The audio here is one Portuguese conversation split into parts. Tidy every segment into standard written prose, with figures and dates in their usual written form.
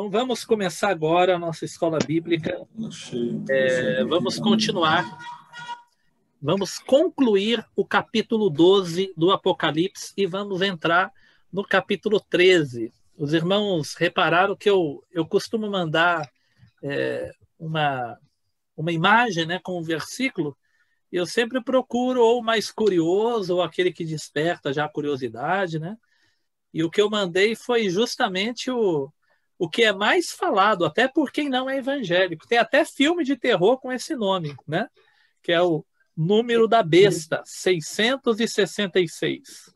Então, vamos começar agora a nossa escola bíblica. Vamos continuar. Vamos concluir o capítulo 12 do Apocalipse e vamos entrar no capítulo 13. Os irmãos repararam que eu costumo mandar uma imagem, né, com um versículo, e eu sempre procuro ou o mais curioso ou aquele que desperta já a curiosidade, né? E o que eu mandei foi justamente o que é mais falado, até por quem não é evangélico. Tem até filme de terror com esse nome, né? Que é o Número da Besta, 666.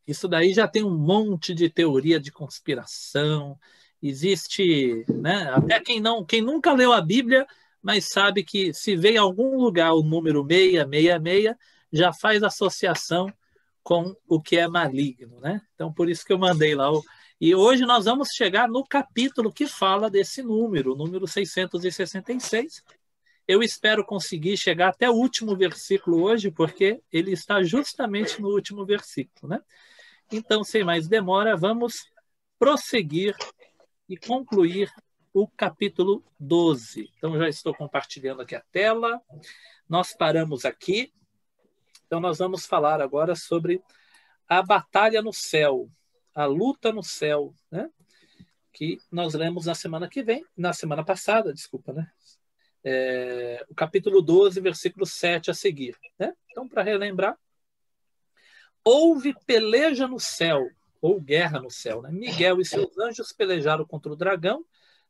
Isso daí já tem um monte de teoria de conspiração. Existe, né? Até quem nunca leu a Bíblia, mas sabe que se vê em algum lugar o número 666, já faz associação com o que é maligno, né? Então, por isso que eu mandei lá. E hoje nós vamos chegar no capítulo que fala desse número, o número 666. Eu espero conseguir chegar até o último versículo hoje, porque ele está justamente no último versículo, né? Então, sem mais demora, vamos prosseguir e concluir o capítulo 12. Então, já estou compartilhando aqui a tela. Nós paramos aqui. Então, nós vamos falar agora sobre a batalha no céu, a luta no céu, né? Que nós lemos na semana passada, desculpa, né? O capítulo 12, versículo 7 a seguir, né? Então, para relembrar, houve peleja no céu, ou guerra no céu, né? Miguel e seus anjos pelejaram contra o dragão,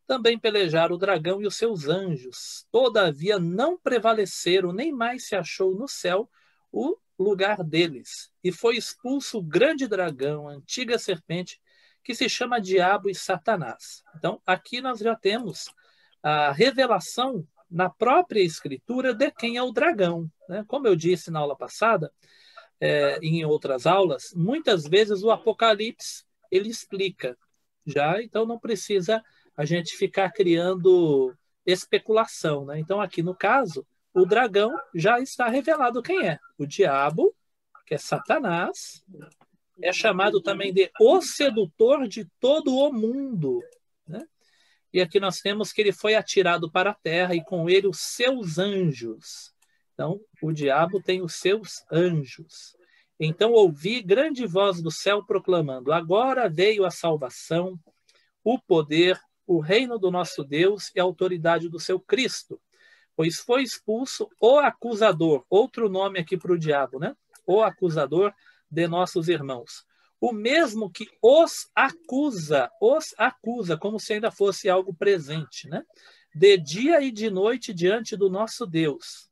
também pelejaram o dragão e os seus anjos. Todavia não prevaleceram, nem mais se achou no céu o lugar deles. E foi expulso o grande dragão, a antiga serpente, que se chama Diabo e Satanás. Então, aqui nós já temos a revelação na própria Escritura de quem é o dragão, né? Como eu disse na aula passada, em outras aulas, muitas vezes o Apocalipse ele explica já, então não precisa a gente ficar criando especulação, né? Então, aqui no caso, o dragão já está revelado quem é. O diabo, que é Satanás, é chamado também de o sedutor de todo o mundo, né? E aqui nós temos que ele foi atirado para a terra e com ele os seus anjos. Então, o diabo tem os seus anjos. Então ouvi grande voz do céu proclamando: agora veio a salvação, o poder, o reino do nosso Deus e a autoridade do seu Cristo. Pois foi expulso o acusador, outro nome aqui para o diabo, né? O acusador de nossos irmãos. O mesmo que os acusa, como se ainda fosse algo presente, né? De dia e de noite diante do nosso Deus.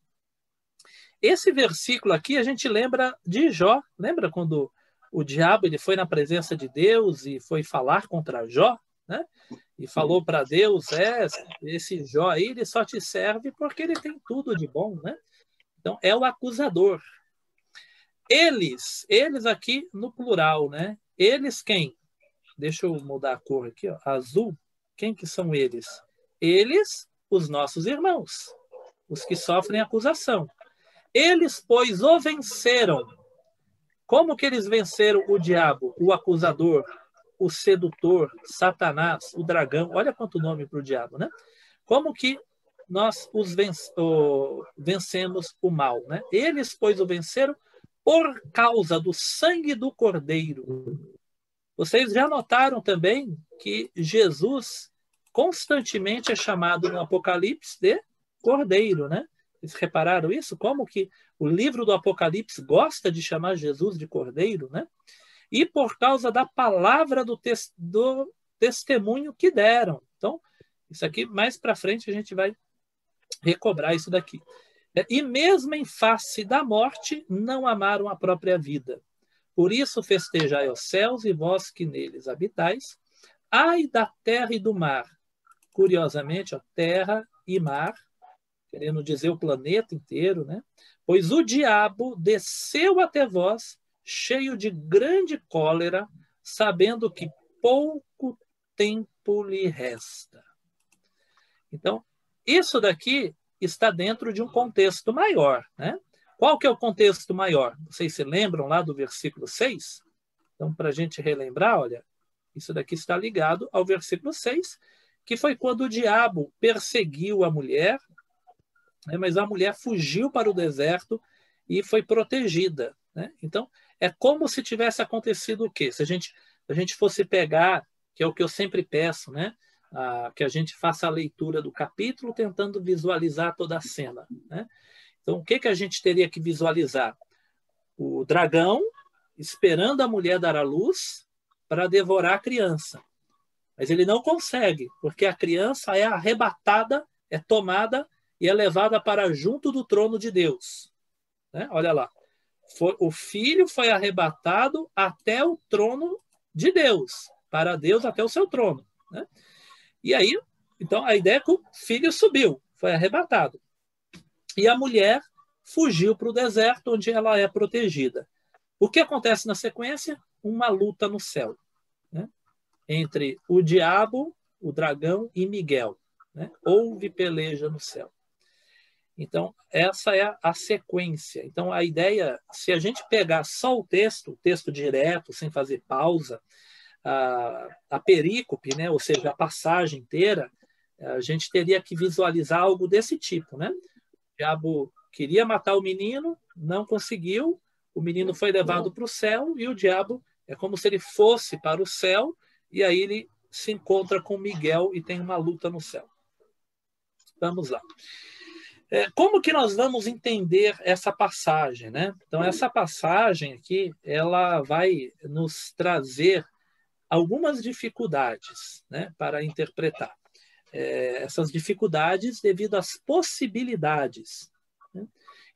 Esse versículo aqui a gente lembra de Jó. Lembra quando o diabo ele foi na presença de Deus e foi falar contra Jó, né? E falou para Deus, esse Jó aí, ele só te serve porque ele tem tudo de bom, né? Então, é o acusador. Eles aqui no plural, né? Eles quem? Deixa eu mudar a cor aqui, ó. Azul. Quem que são eles? Eles, os nossos irmãos, os que sofrem acusação. Eles, pois, o venceram. Como que eles venceram o diabo, o acusador, o sedutor, Satanás, o dragão? Olha quanto nome para o diabo, né? Como que nós vencemos o mal, né? Eles, pois, o venceram por causa do sangue do Cordeiro. Vocês já notaram também que Jesus constantemente é chamado no Apocalipse de Cordeiro, né? Vocês repararam isso? Como que o livro do Apocalipse gosta de chamar Jesus de Cordeiro, né? E por causa da palavra do testemunho que deram. Então, isso aqui, mais para frente, a gente vai recobrar isso daqui. E mesmo em face da morte, não amaram a própria vida. Por isso festejai os céus e vós que neles habitais. Ai da terra e do mar. Curiosamente, ó, terra e mar, querendo dizer o planeta inteiro, né? Pois o diabo desceu até vós, cheio de grande cólera, sabendo que pouco tempo lhe resta. Então, isso daqui está dentro de um contexto maior, né? Qual que é o contexto maior? Vocês se lembram lá do versículo 6? Então, para a gente relembrar, olha, Isso daqui está ligado ao versículo 6, que foi quando o diabo perseguiu a mulher, né? Mas a mulher fugiu para o deserto e foi protegida, né? Então, é como se tivesse acontecido o quê? Se a gente fosse pegar, que é o que eu sempre peço, né? Que a gente faça a leitura do capítulo tentando visualizar toda a cena, né? Então, o que a gente teria que visualizar? O dragão esperando a mulher dar à luz para devorar a criança. Mas ele não consegue, porque a criança é arrebatada, é tomada e é levada para junto do trono de Deus, né? Olha lá. O filho foi arrebatado até o trono de Deus, para Deus até o seu trono, né? E aí, então, a ideia é que o filho subiu, foi arrebatado. E a mulher fugiu para o deserto, onde ela é protegida. O que acontece na sequência? Uma luta no céu, né? Entre o diabo, o dragão e Miguel, né? Houve peleja no céu. Então, essa é a sequência. Então, a ideia, se a gente pegar só o texto direto, sem fazer pausa, a perícope, né? Ou seja, a passagem inteira, a gente teria que visualizar algo desse tipo, né? O diabo queria matar o menino, não conseguiu, o menino foi levado para o céu e o diabo é como se ele fosse para o céu e aí ele se encontra com Miguel e tem uma luta no céu. Vamos lá. Como que nós vamos entender essa passagem, né? Então, essa passagem aqui, ela vai nos trazer algumas dificuldades, né, para interpretar. Essas dificuldades devido às possibilidades, né?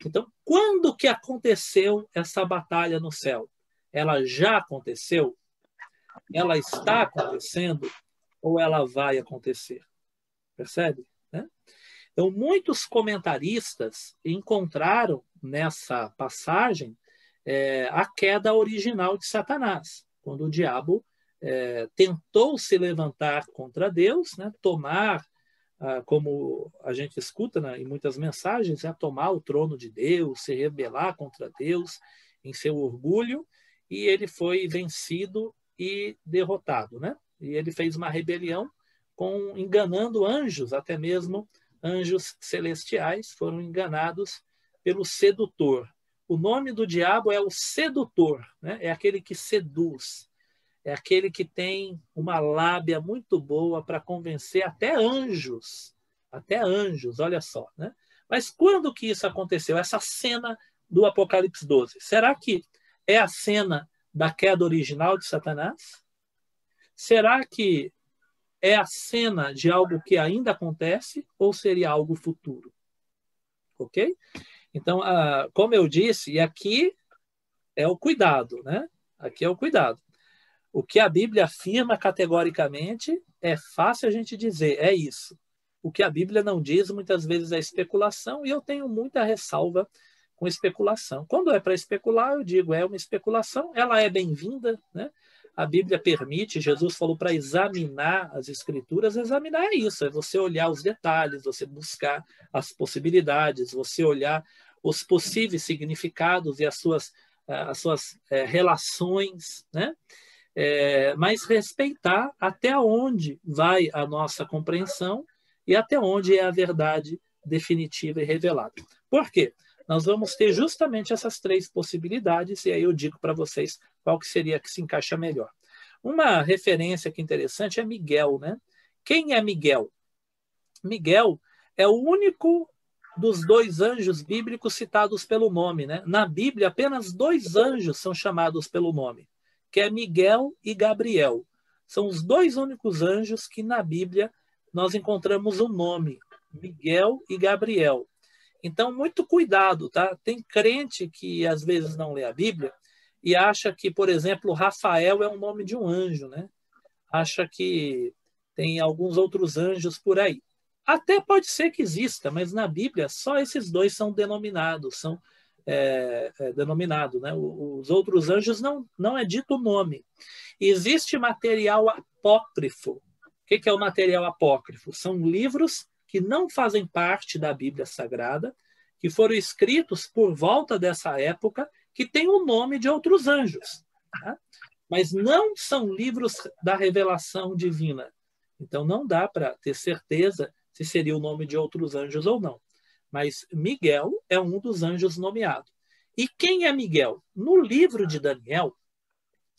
Então, quando que aconteceu essa batalha no céu? Ela já aconteceu? Ela está acontecendo? Ou ela vai acontecer? Percebe? Né? Então, muitos comentaristas encontraram nessa passagem a queda original de Satanás, quando o diabo tentou se levantar contra Deus, né, tomar, como a gente escuta, né, em muitas mensagens, tomar o trono de Deus, se rebelar contra Deus em seu orgulho, e ele foi vencido e derrotado, né? E ele fez uma rebelião enganando anjos, até mesmo anjos celestiais foram enganados pelo sedutor. O nome do diabo é o sedutor, né? É aquele que seduz, é aquele que tem uma lábia muito boa para convencer até anjos, olha só, né? Mas quando que isso aconteceu? Essa cena do Apocalipse 12, será que é a cena da queda original de Satanás? Será que é a cena de algo que ainda acontece ou seria algo futuro? Ok? Então, como eu disse, e aqui é o cuidado, né? Aqui é o cuidado. O que a Bíblia afirma categoricamente é fácil a gente dizer, é isso. O que a Bíblia não diz, muitas vezes, é especulação, e eu tenho muita ressalva com especulação. Quando é para especular, eu digo, é uma especulação, ela é bem-vinda, né? A Bíblia permite, Jesus falou para examinar as Escrituras, examinar é isso, é você olhar os detalhes, você buscar as possibilidades, você olhar os possíveis significados e as suas relações, né? Mas respeitar até onde vai a nossa compreensão e até onde é a verdade definitiva e revelada. Por quê? Nós vamos ter justamente essas três possibilidades, e aí eu digo para vocês qual que seria que se encaixa melhor. Uma referência que é interessante é Miguel, né? Quem é Miguel? Miguel é o único dos dois anjos bíblicos citados pelo nome, né? Na Bíblia, apenas dois anjos são chamados pelo nome, que é Miguel e Gabriel. São os dois únicos anjos que na Bíblia nós encontramos o nome, Miguel e Gabriel. Então, muito cuidado, tá? Tem crente que às vezes não lê a Bíblia e acha que, por exemplo, Rafael é o nome de um anjo, né? Acha que tem alguns outros anjos por aí. Até pode ser que exista, mas na Bíblia só esses dois são denominados, né? Os outros anjos não é dito o nome. Existe material apócrifo. O que é o material apócrifo? São livros que não fazem parte da Bíblia Sagrada, que foram escritos por volta dessa época, que tem o nome de outros anjos. Tá? mas não são livros da revelação divina. Então, não dá para ter certeza se seria o nome de outros anjos ou não. Mas Miguel é um dos anjos nomeados. E quem é Miguel? No livro de Daniel,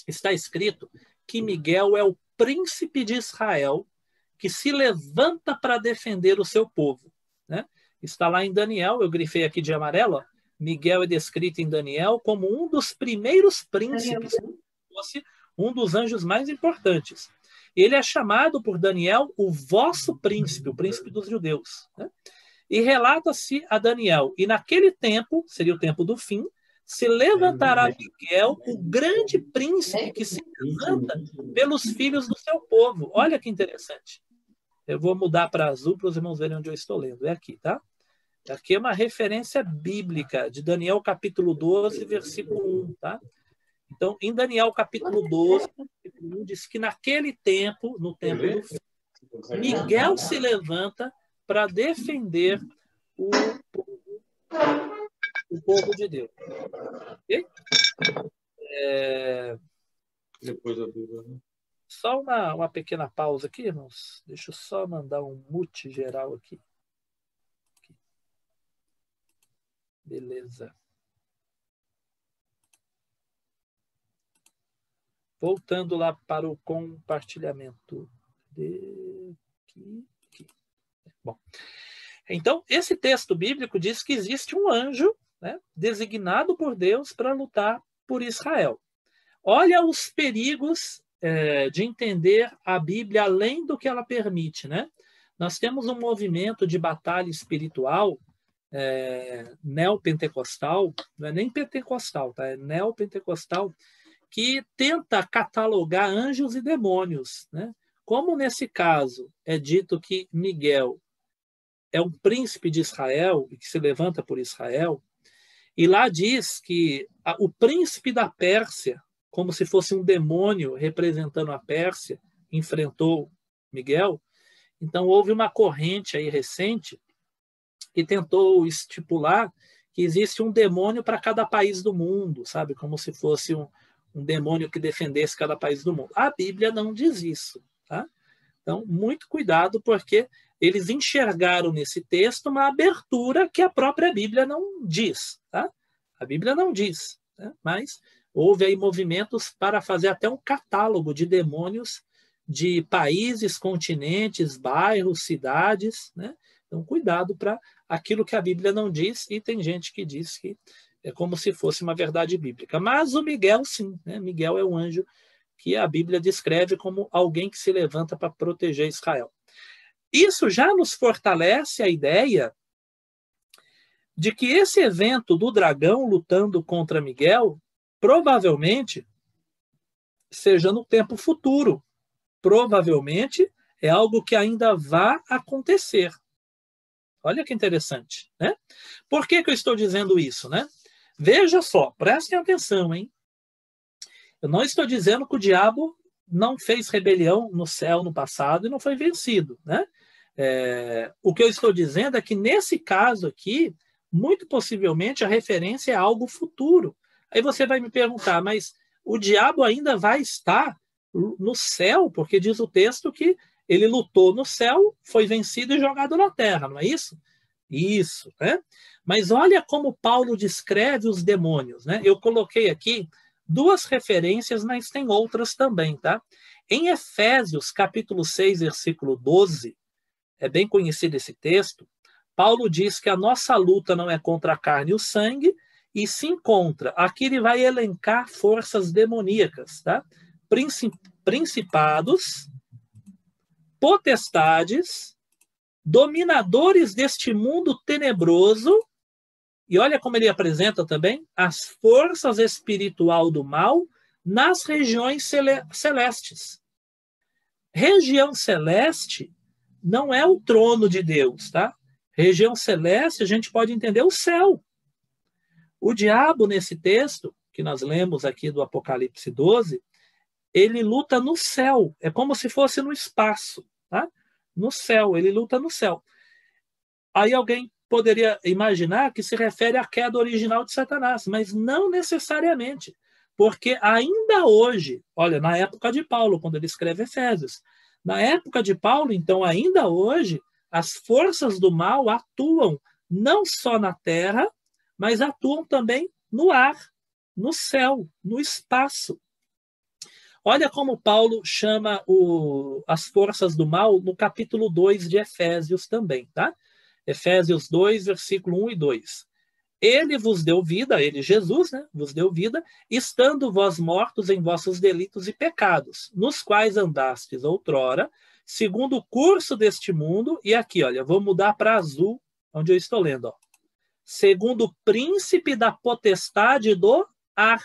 está escrito que Miguel é o príncipe de Israel que se levanta para defender o seu povo. Né? Está lá em Daniel, eu grifei aqui de amarelo, ó. Miguel é descrito em Daniel como um dos primeiros príncipes, como se fosse um dos anjos mais importantes. Ele é chamado por Daniel o vosso príncipe, o príncipe dos judeus. Né? E relata-se a Daniel, e naquele tempo, seria o tempo do fim, se levantará Miguel, o grande príncipe que se levanta pelos filhos do seu povo. Olha que interessante. Eu vou mudar para azul para os irmãos verem onde eu estou lendo. É aqui, tá? Aqui é uma referência bíblica de Daniel capítulo 12, versículo 1, tá? Então, em Daniel capítulo 12, versículo 1, diz que naquele tempo, no tempo do fim, Miguel se levanta para defender o povo de Deus. Okay? Depois da Bíblia, né? Só uma pequena pausa aqui, irmãos. Deixa eu só mandar um mute geral aqui. Beleza. Voltando lá para o compartilhamento. Aqui. Bom, então, esse texto bíblico diz que existe um anjo, né, designado por Deus para lutar por Israel. Olha os perigos de entender a Bíblia além do que ela permite. Né? Nós temos um movimento de batalha espiritual neopentecostal, não é nem pentecostal, tá? É neopentecostal, que tenta catalogar anjos e demônios. Né? Como nesse caso é dito que Miguel é um príncipe de Israel e que se levanta por Israel, e lá diz que o príncipe da Pérsia, como se fosse um demônio representando a Pérsia, enfrentou Miguel. Então houve uma corrente aí recente que tentou estipular que existe um demônio para cada país do mundo, sabe? Como se fosse um demônio que defendesse cada país do mundo. A Bíblia não diz isso, tá? Então, muito cuidado, porque eles enxergaram nesse texto uma abertura que a própria Bíblia não diz, tá? A Bíblia não diz, né? Mas houve aí movimentos para fazer até um catálogo de demônios de países, continentes, bairros, cidades, né? Então, cuidado para aquilo que a Bíblia não diz, e tem gente que diz que é como se fosse uma verdade bíblica. Mas o Miguel, sim, né? Miguel é um anjo que a Bíblia descreve como alguém que se levanta para proteger Israel. Isso já nos fortalece a ideia de que esse evento do dragão lutando contra Miguel provavelmente seja no tempo futuro. Provavelmente é algo que ainda vai acontecer. Olha que interessante, né? Por que eu estou dizendo isso, né? Veja só, prestem atenção, hein? Eu não estou dizendo que o diabo não fez rebelião no céu no passado e não foi vencido, né? O que eu estou dizendo é que nesse caso aqui, muito possivelmente a referência é algo futuro. Aí você vai me perguntar, mas o diabo ainda vai estar no céu? Porque diz o texto que ele lutou no céu, foi vencido e jogado na terra, não é isso? Isso, né? Mas olha como Paulo descreve os demônios, né? Eu coloquei aqui duas referências, mas tem outras também, tá? Em Efésios, capítulo 6, versículo 12, é bem conhecido esse texto, Paulo diz que a nossa luta não é contra a carne e o sangue, e sim contra. Aqui ele vai elencar forças demoníacas, tá? Principados, potestades, dominadores deste mundo tenebroso, e olha como ele apresenta também as forças espiritual do mal nas regiões celestes. Região celeste não é o trono de Deus, tá? Região celeste, a gente pode entender o céu. O diabo, nesse texto, que nós lemos aqui do Apocalipse 12, ele luta no céu. É como se fosse no espaço, tá? No céu, ele luta no céu. Aí alguém poderia imaginar que se refere à queda original de Satanás, mas não necessariamente. Porque ainda hoje, olha, na época de Paulo, quando ele escreve Efésios, na época de Paulo, então, ainda hoje, as forças do mal atuam não só na terra, mas atuam também no ar, no céu, no espaço. Olha como Paulo chama as forças do mal no capítulo 2 de Efésios também, tá? Efésios 2, versículo 1 e 2. Ele vos deu vida, ele, Jesus, né, vos deu vida, estando vós mortos em vossos delitos e pecados, nos quais andastes outrora, segundo o curso deste mundo, e aqui, olha, vou mudar para azul, onde eu estou lendo, ó. Segundo o príncipe da potestade do ar,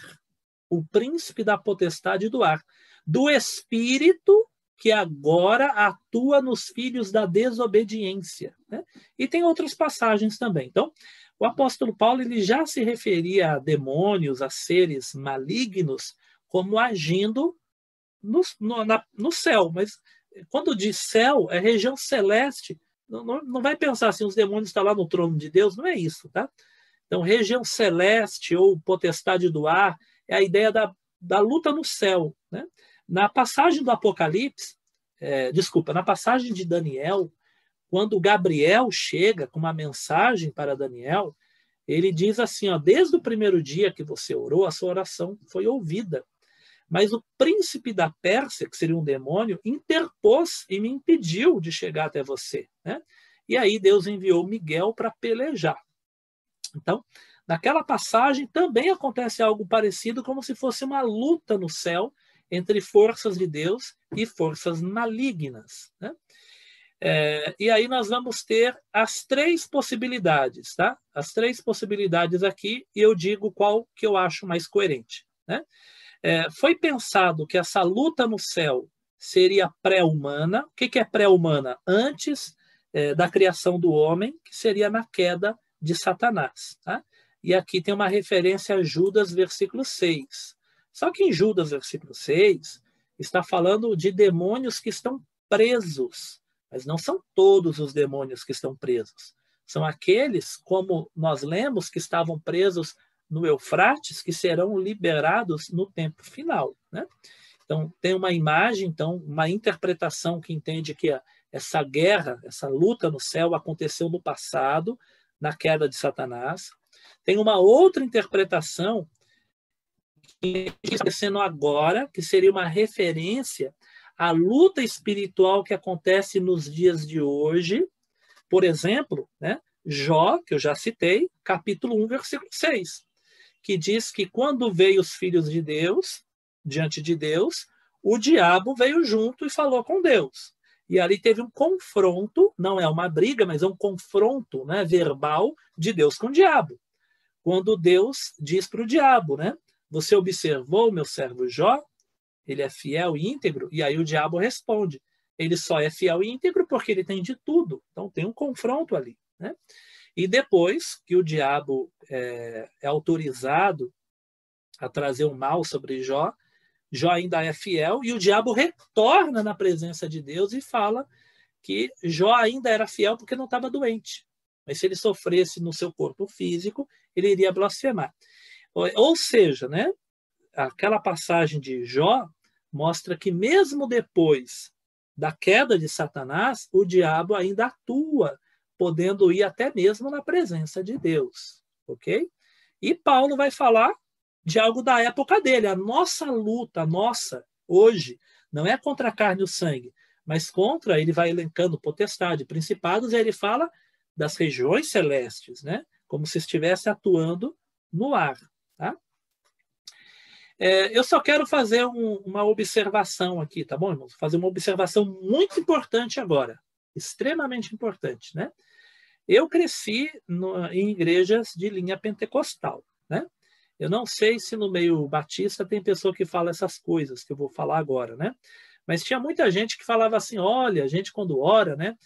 o príncipe da potestade do ar, do espírito que agora atua nos filhos da desobediência, né? E tem outras passagens também. Então, o apóstolo Paulo ele já se referia a demônios, a seres malignos, como agindo no céu. Mas quando diz céu, é região celeste. Não vai pensar assim, os demônios estão lá no trono de Deus, não é isso, tá? Então, região celeste ou potestade do ar é a ideia da luta no céu, né? Na passagem do Apocalipse, na passagem de Daniel, quando Gabriel chega com uma mensagem para Daniel, ele diz assim, ó, desde o primeiro dia que você orou, a sua oração foi ouvida. Mas o príncipe da Pérsia, que seria um demônio, interpôs e me impediu de chegar até você, né? E aí Deus enviou Miguel para pelejar. Então, naquela passagem também acontece algo parecido, como se fosse uma luta no céu entre forças de Deus e forças malignas, né? E aí nós vamos ter as três possibilidades, tá? As três possibilidades aqui, e eu digo qual que eu acho mais coerente, né? Foi pensado que essa luta no céu seria pré-humana. O que é pré-humana? Antes da criação do homem, que seria na queda de Satanás, tá? E aqui tem uma referência a Judas, versículo 6. Só que em Judas, versículo 6, está falando de demônios que estão presos, mas não são todos os demônios que estão presos. São aqueles, como nós lemos, que estavam presos no Eufrates, que serão liberados no tempo final, né? Então, tem uma imagem, então, uma interpretação que entende que essa guerra, essa luta no céu aconteceu no passado, na queda de Satanás. Tem uma outra interpretação que está acontecendo agora, que seria uma referência à luta espiritual que acontece nos dias de hoje. Por exemplo, né, Jó, que eu já citei, capítulo 1, versículo 6, que diz que quando veio os filhos de Deus, diante de Deus, o diabo veio junto e falou com Deus. E ali teve um confronto, não é uma briga, mas é um confronto, né, verbal de Deus com o diabo. Quando Deus diz para o diabo, né, você observou meu servo Jó? Ele é fiel e íntegro? E aí o diabo responde, ele só é fiel e íntegro porque ele tem de tudo. Então tem um confronto ali, né? E depois que o diabo é autorizado a trazer o mal sobre Jó, Jó ainda é fiel e o diabo retorna na presença de Deus e fala que Jó ainda era fiel porque não estava doente. Mas se ele sofresse no seu corpo físico, ele iria blasfemar. Ou seja, né, aquela passagem de Jó mostra que mesmo depois da queda de Satanás, o diabo ainda atua, podendo ir até mesmo na presença de Deus, ok? E Paulo vai falar de algo da época dele. A nossa luta, a nossa, hoje, não é contra a carne e o sangue, mas contra, ele vai elencando potestade, principados, e ele fala das regiões celestes, né? Como se estivesse atuando no ar, tá? Eu só quero fazer uma observação aqui, tá bom, irmãos? Fazer uma observação muito importante agora, extremamente importante, né? Eu cresci em igrejas de linha pentecostal, né? Eu não sei se no meio batista tem pessoa que fala essas coisas que eu vou falar agora, né? Mas tinha muita gente que falava assim, olha, a gente quando ora, né?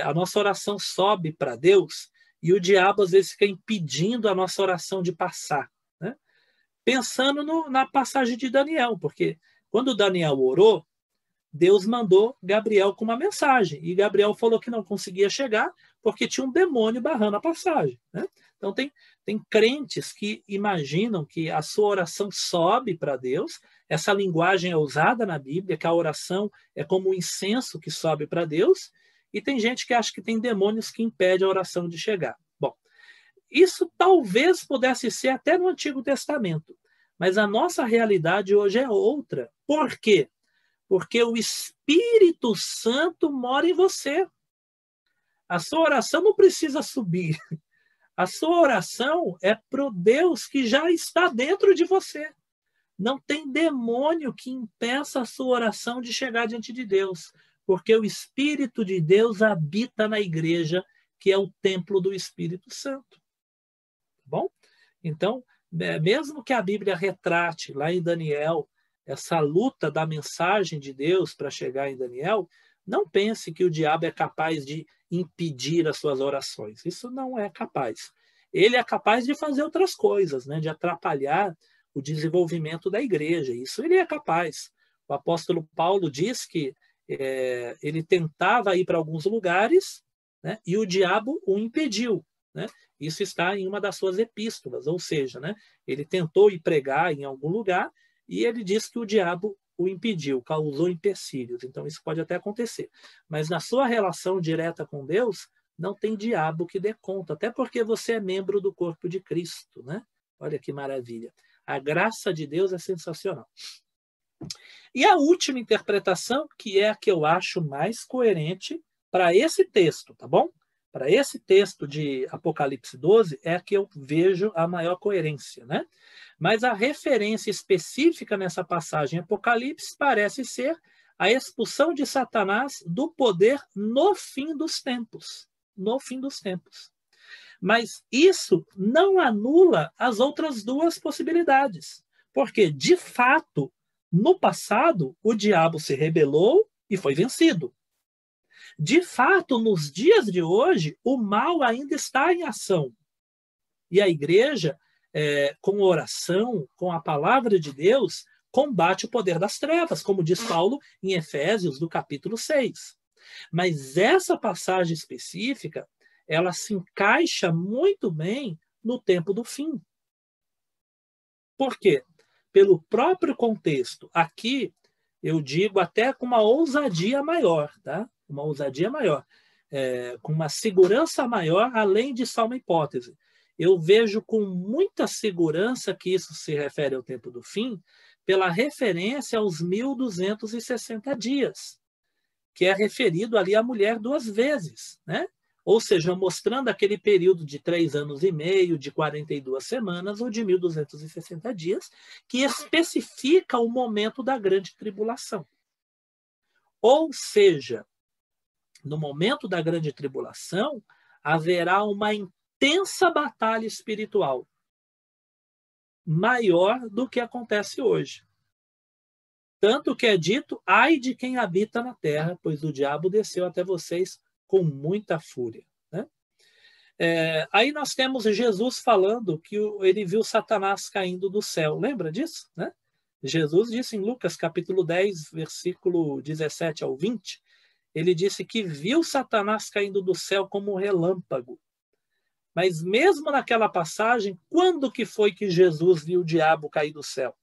A nossa oração sobe para Deus e o diabo às vezes fica impedindo a nossa oração de passar, né? Pensando na passagem de Daniel, porque quando Daniel orou, Deus mandou Gabriel com uma mensagem, e Gabriel falou que não conseguia chegar, porque tinha um demônio barrando a passagem, né? Então, tem crentes que imaginam que a sua oração sobe para Deus, essa linguagem é usada na Bíblia, que a oração é como um incenso que sobe para Deus, e tem gente que acha que tem demônios que impedem a oração de chegar. Bom, isso talvez pudesse ser até no Antigo Testamento, mas a nossa realidade hoje é outra. Por quê? Porque o Espírito Santo mora em você. A sua oração não precisa subir. A sua oração é para o Deus que já está dentro de você. Não tem demônio que impeça a sua oração de chegar diante de Deus, porque o Espírito de Deus habita na igreja, que é o templo do Espírito Santo. Bom? Então, mesmo que a Bíblia retrate lá em Daniel essa luta da mensagem de Deus para chegar em Daniel, não pense que o diabo é capaz de impedir as suas orações. Isso não é capaz. Ele é capaz de fazer outras coisas, né? De atrapalhar o desenvolvimento da igreja. Isso ele é capaz. O apóstolo Paulo diz que ele tentava ir para alguns lugares, né? E o diabo o impediu, né? Isso está em uma das suas epístolas, ou seja, né? Ele tentou ir pregar em algum lugar e ele diz que o diabo o impediu, causou empecilhos. Então, isso pode até acontecer. Mas na sua relação direta com Deus, não tem diabo que dê conta, até porque você é membro do corpo de Cristo, né? Olha que maravilha. A graça de Deus é sensacional. E a última interpretação, que é a que eu acho mais coerente para esse texto, tá bom? Para esse texto de Apocalipse 12, é a que eu vejo a maior coerência, né? Mas a referência específica nessa passagem em Apocalipse parece ser a expulsão de Satanás do poder no fim dos tempos. No fim dos tempos. Mas isso não anula as outras duas possibilidades. Porque, de fato, no passado, o diabo se rebelou e foi vencido. De fato, nos dias de hoje, o mal ainda está em ação. E a igreja, com oração, com a palavra de Deus, combate o poder das trevas, como diz Paulo em Efésios, do capítulo 6. Mas essa passagem específica, ela se encaixa muito bem no tempo do fim. Por quê? Pelo próprio contexto. Aqui, eu digo até com uma ousadia maior, tá? Uma ousadia maior, com uma segurança maior, além de só uma hipótese. Eu vejo com muita segurança que isso se refere ao tempo do fim, pela referência aos 1260 dias, que é referido ali à mulher 2 vezes, né? Ou seja, mostrando aquele período de 3 anos e meio, de 42 semanas, ou de 1260 dias, que especifica o momento da grande tribulação. Ou seja, no momento da grande tribulação, haverá uma intensa batalha espiritual, maior do que acontece hoje. Tanto que é dito, ai de quem habita na terra, pois o diabo desceu até vocês com muita fúria. Né? Aí nós temos Jesus falando que ele viu Satanás caindo do céu. Lembra disso? Né? Jesus disse em Lucas capítulo 10, versículo 17 ao 20, ele disse que viu Satanás caindo do céu como um relâmpago. Mas mesmo naquela passagem, quando que foi que Jesus viu o diabo cair do céu?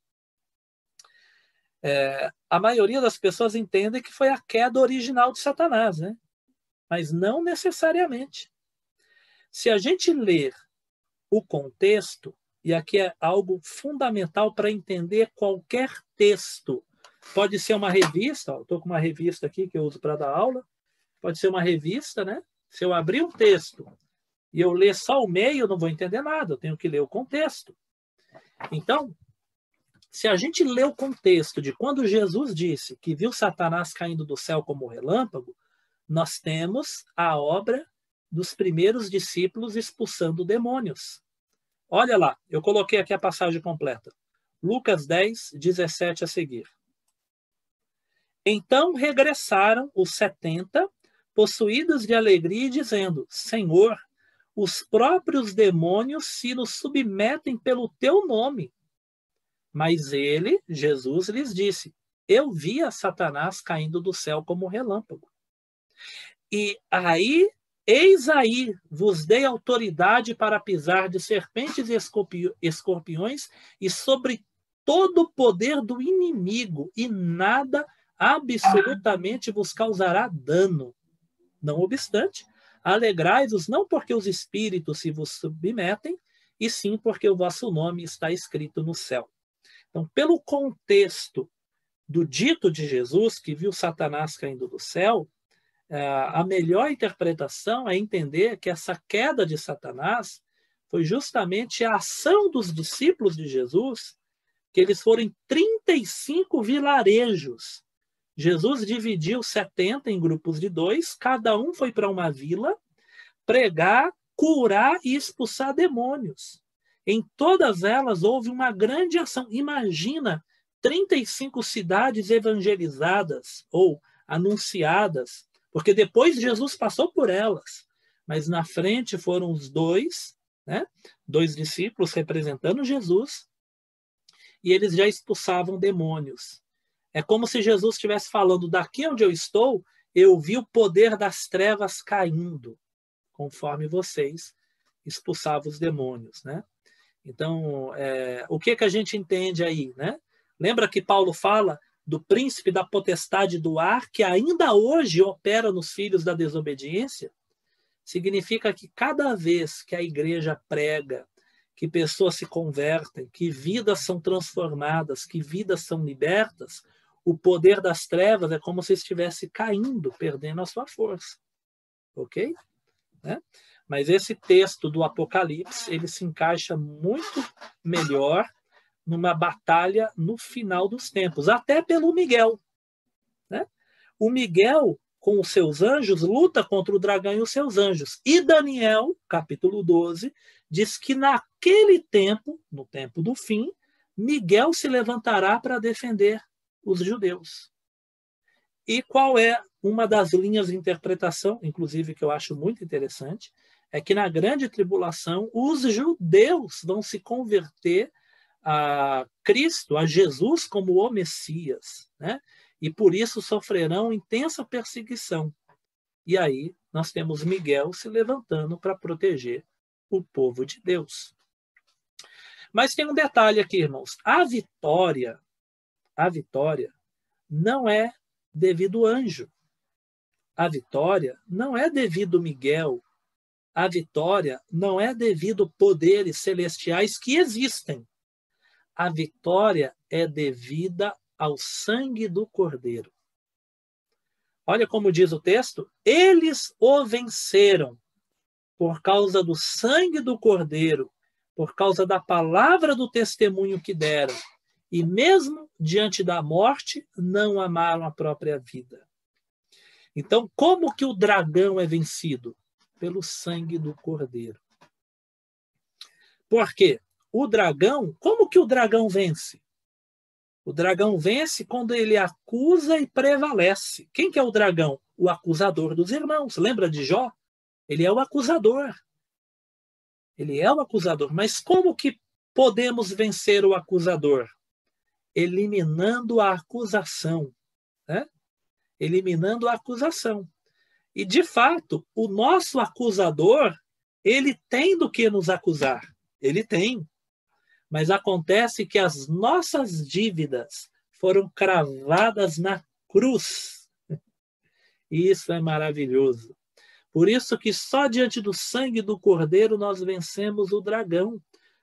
A maioria das pessoas entende que foi a queda original de Satanás, né? Mas não necessariamente. Se a gente ler o contexto, e aqui é algo fundamental para entender qualquer texto, pode ser uma revista, estou com uma revista aqui que eu uso para dar aula, pode ser uma revista, né? Se eu abrir um texto e eu ler só o meio, eu não vou entender nada, eu tenho que ler o contexto. Então, se a gente lê o contexto de quando Jesus disse que viu Satanás caindo do céu como relâmpago, nós temos a obra dos primeiros discípulos expulsando demônios. Olha lá, eu coloquei aqui a passagem completa. Lucas 10, 17 a seguir. Então regressaram os 70, possuídos de alegria, dizendo, Senhor, os próprios demônios se nos submetem pelo teu nome. Mas ele, Jesus, lhes disse, eu via Satanás caindo do céu como relâmpago. E aí Eis aí, vos dei autoridade para pisar de serpentes e escorpiões e sobre todo o poder do inimigo, e nada absolutamente vos causará dano. Não obstante, alegrai-vos não porque os espíritos se vos submetem, e sim porque o vosso nome está escrito no céu. Então, pelo contexto do dito de Jesus, que viu Satanás caindo do céu, a melhor interpretação é entender que essa queda de Satanás foi justamente a ação dos discípulos de Jesus, que eles foram em 35 vilarejos. Jesus dividiu 70 em grupos de 2, cada um foi para uma vila pregar, curar e expulsar demônios. Em todas elas houve uma grande ação. Imagina 35 cidades evangelizadas ou anunciadas, porque depois Jesus passou por elas, mas na frente foram os dois, né? 2 discípulos representando Jesus, e eles já expulsavam demônios. É como se Jesus estivesse falando: daqui onde eu estou, eu vi o poder das trevas caindo, conforme vocês expulsavam os demônios, né? Então, o que a gente entende aí, né? Lembra que Paulo fala do príncipe da potestade do ar, que ainda hoje opera nos filhos da desobediência? Significa que cada vez que a igreja prega, que pessoas se convertem, que vidas são transformadas, que vidas são libertas, o poder das trevas é como se estivesse caindo, perdendo a sua força. Ok? Né? Mas esse texto do Apocalipse, ele se encaixa muito melhor numa batalha no final dos tempos, até pelo Miguel. Né? O Miguel, com os seus anjos, luta contra o dragão e os seus anjos. E Daniel, capítulo 12, diz que naquele tempo, no tempo do fim, Miguel se levantará para defender os judeus. E qual é uma das linhas de interpretação, inclusive que eu acho muito interessante, é que na grande tribulação os judeus vão se converter a Cristo, a Jesus como o Messias, né? E por isso sofrerão intensa perseguição. E aí nós temos Miguel se levantando para proteger o povo de Deus. Mas tem um detalhe aqui, irmãos. A vitória não é devido ao anjo. A vitória não é devido Miguel. A vitória não é devido poderes celestiais que existem. A vitória é devida ao sangue do Cordeiro. Olha como diz o texto: eles o venceram por causa do sangue do Cordeiro, por causa da palavra do testemunho que deram, e mesmo diante da morte, não amaram a própria vida. Então, como que o dragão é vencido? Pelo sangue do Cordeiro. Por quê? O dragão, como que o dragão vence? O dragão vence quando ele acusa e prevalece. Quem que é o dragão? O acusador dos irmãos. Lembra de Jó? Ele é o acusador. Ele é o acusador. Mas como que podemos vencer o acusador? Eliminando a acusação. Né? Eliminando a acusação. E, de fato, o nosso acusador, ele tem do que nos acusar. Ele tem. Mas acontece que as nossas dívidas foram cravadas na cruz. E isso é maravilhoso. Por isso que só diante do sangue do Cordeiro nós vencemos o dragão.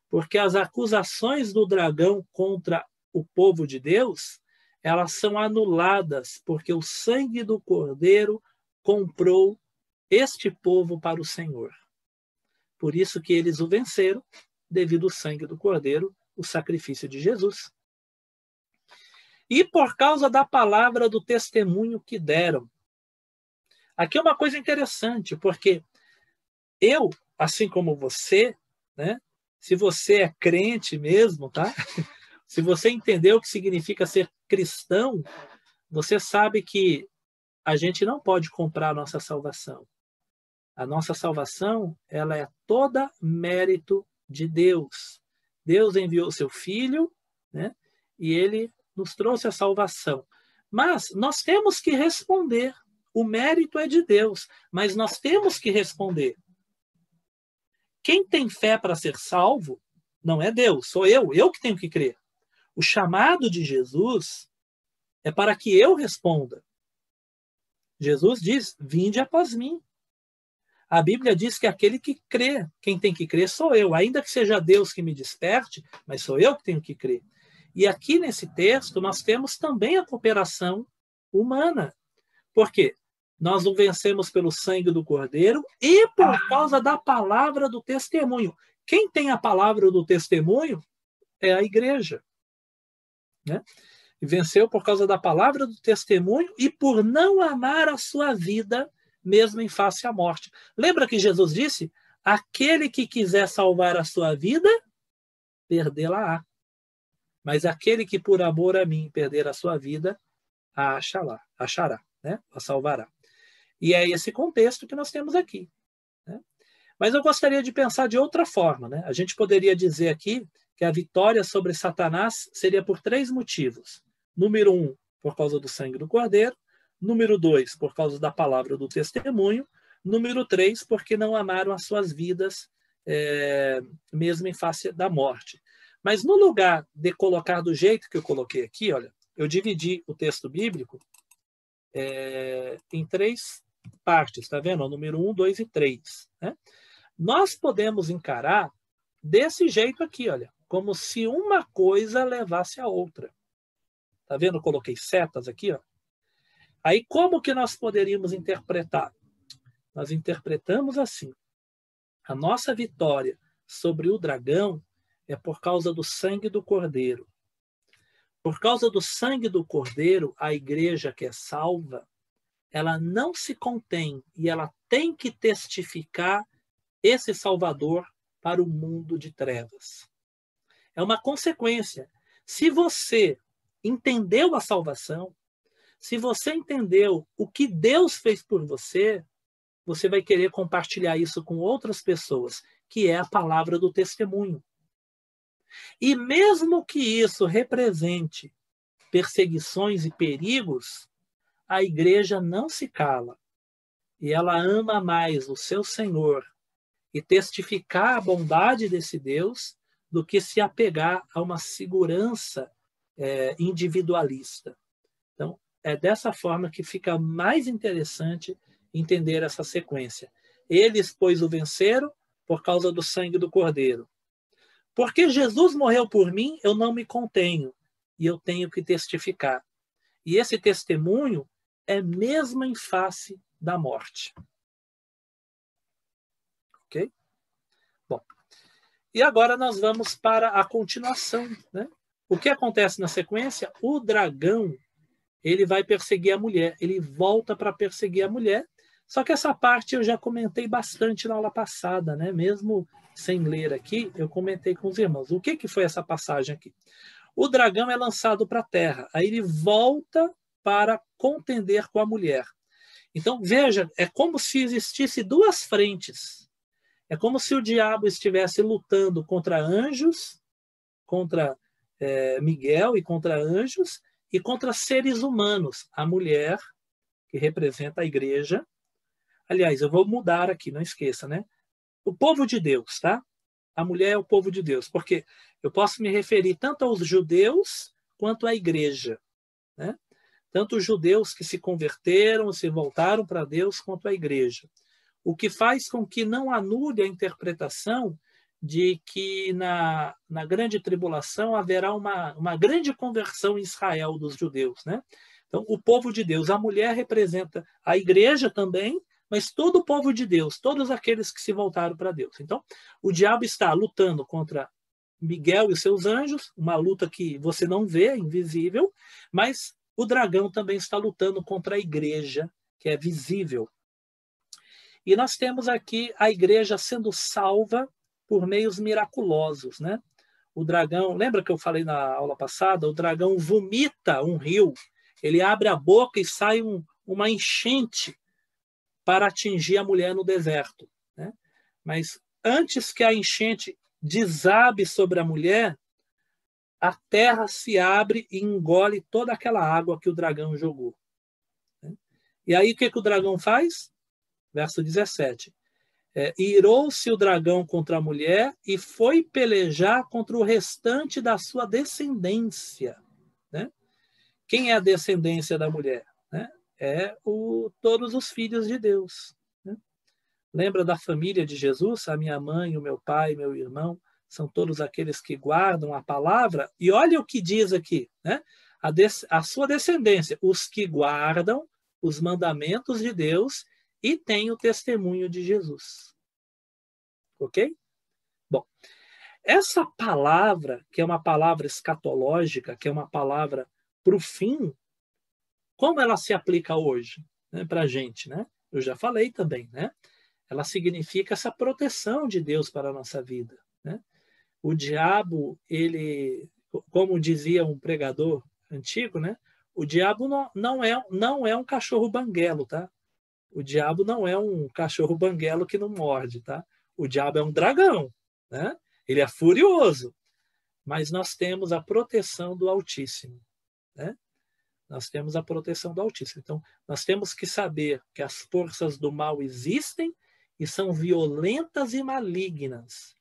Porque as acusações do dragão contra o povo de Deus, elas são anuladas, porque o sangue do Cordeiro comprou este povo para o Senhor. Por isso que eles o venceram, devido ao sangue do Cordeiro, o sacrifício de Jesus. E por causa da palavra do testemunho que deram. Aqui é uma coisa interessante, porque eu, assim como você, né, se você é crente mesmo, tá? Se você entendeu o que significa ser cristão, você sabe que a gente não pode comprar a nossa salvação. A nossa salvação, ela é toda mérito de Deus. Deus enviou o seu Filho, né? E ele nos trouxe a salvação. Mas nós temos que responder. o mérito é de Deus, mas nós temos que responder. Quem tem fé para ser salvo não é Deus, sou eu que tenho que crer. O chamado de Jesus é para que eu responda. Jesus diz, vinde após mim. A Bíblia diz que aquele que crê, quem tem que crer sou eu, ainda que seja Deus que me desperte, mas sou eu que tenho que crer. E aqui nesse texto nós temos também a cooperação humana. Por quê? Nós o vencemos pelo sangue do Cordeiro e por causa da palavra do testemunho. Quem tem a palavra do testemunho é a igreja. Né? E venceu por causa da palavra do testemunho e por não amar a sua vida, mesmo em face à morte. Lembra que Jesus disse? Aquele que quiser salvar a sua vida, perdê-la-á. Mas aquele que por amor a mim perder a sua vida, a achará, né? A salvará. E é esse contexto que nós temos aqui. Né? Mas eu gostaria de pensar de outra forma. Né? A gente poderia dizer aqui que a vitória sobre Satanás seria por 3 motivos. Número 1, por causa do sangue do Cordeiro. Número 2, por causa da palavra do testemunho. Número 3, porque não amaram as suas vidas, mesmo em face da morte. Mas no lugar de colocar do jeito que eu coloquei aqui, olha, eu dividi o texto bíblico em 3 partes, está vendo? Número 1, 2 e 3. Né? Nós podemos encarar desse jeito aqui, olha, como se uma coisa levasse a outra. Está vendo? Eu coloquei setas aqui, ó. Aí como que nós poderíamos interpretar? Nós interpretamos assim. A nossa vitória sobre o dragão é por causa do sangue do Cordeiro. Por causa do sangue do Cordeiro, a igreja que é salva, ela não se contém e ela tem que testificar esse Salvador para o mundo de trevas. É uma consequência. Se você entendeu a salvação, se você entendeu o que Deus fez por você, você vai querer compartilhar isso com outras pessoas, que é a palavra do testemunho. E mesmo que isso represente perseguições e perigos, a igreja não se cala. E ela ama mais o seu Senhor e testificar a bondade desse Deus do que se apegar a uma segurança individualista. Então, é dessa forma que fica mais interessante entender essa sequência. Eles, pois, o venceram por causa do sangue do Cordeiro. Porque Jesus morreu por mim, eu não me contenho e eu tenho que testificar. E esse testemunho é mesmo em face da morte. Ok? Bom, e agora nós vamos para a continuação. Né? O que acontece na sequência? O dragão, ele vai perseguir a mulher, ele volta para perseguir a mulher, só que essa parte eu já comentei bastante na aula passada, né? Mesmo sem ler aqui, eu comentei com os irmãos. O que foi essa passagem aqui? O dragão é lançado para a terra, aí ele volta para contender com a mulher. Então, veja, é como se existisse 2 frentes. É como se o diabo estivesse lutando contra anjos, contra Miguel e contra anjos, e contra seres humanos. A mulher, que representa a igreja. Aliás, eu vou mudar aqui, não esqueça, né? O povo de Deus, tá? A mulher é o povo de Deus, porque eu posso me referir tanto aos judeus quanto à igreja, né? Tanto os judeus que se converteram, se voltaram para Deus, quanto a igreja. O que faz com que não anule a interpretação de que na grande tribulação haverá uma grande conversão em Israel dos judeus. Né? Então, o povo de Deus, a mulher representa a igreja também, mas todo o povo de Deus, todos aqueles que se voltaram para Deus. Então, o diabo está lutando contra Miguel e seus anjos, uma luta que você não vê, invisível, mas o dragão também está lutando contra a igreja, que é visível. E nós temos aqui a igreja sendo salva por meios miraculosos, né? O dragão, lembra que eu falei na aula passada? O dragão vomita um rio, ele abre a boca e sai uma enchente para atingir a mulher no deserto, né? Mas antes que a enchente desabe sobre a mulher, a terra se abre e engole toda aquela água que o dragão jogou. E aí o que o dragão faz? Verso 17. Irou-se o dragão contra a mulher e foi pelejar contra o restante da sua descendência. Né? Quem é a descendência da mulher? Né? Todos os filhos de Deus. Né? Lembra da família de Jesus? A minha mãe, o meu pai, meu irmão, são todos aqueles que guardam a palavra. E olha o que diz aqui, né? A sua descendência, os que guardam os mandamentos de Deus e têm o testemunho de Jesus. Ok? Bom, essa palavra, que é uma palavra escatológica, que é uma palavra para o fim, como ela se aplica hoje, né, para a gente, né? Eu já falei também, né? Ela significa essa proteção de Deus para a nossa vida, né? O diabo, ele, como dizia um pregador antigo, né? O diabo não é um cachorro banguelo, tá? O diabo não é um cachorro banguelo que não morde, tá? O diabo é um dragão, né? Ele é furioso, mas nós temos a proteção do Altíssimo, né? Nós temos a proteção do Altíssimo. Então, nós temos que saber que as forças do mal existem e são violentas e malignas.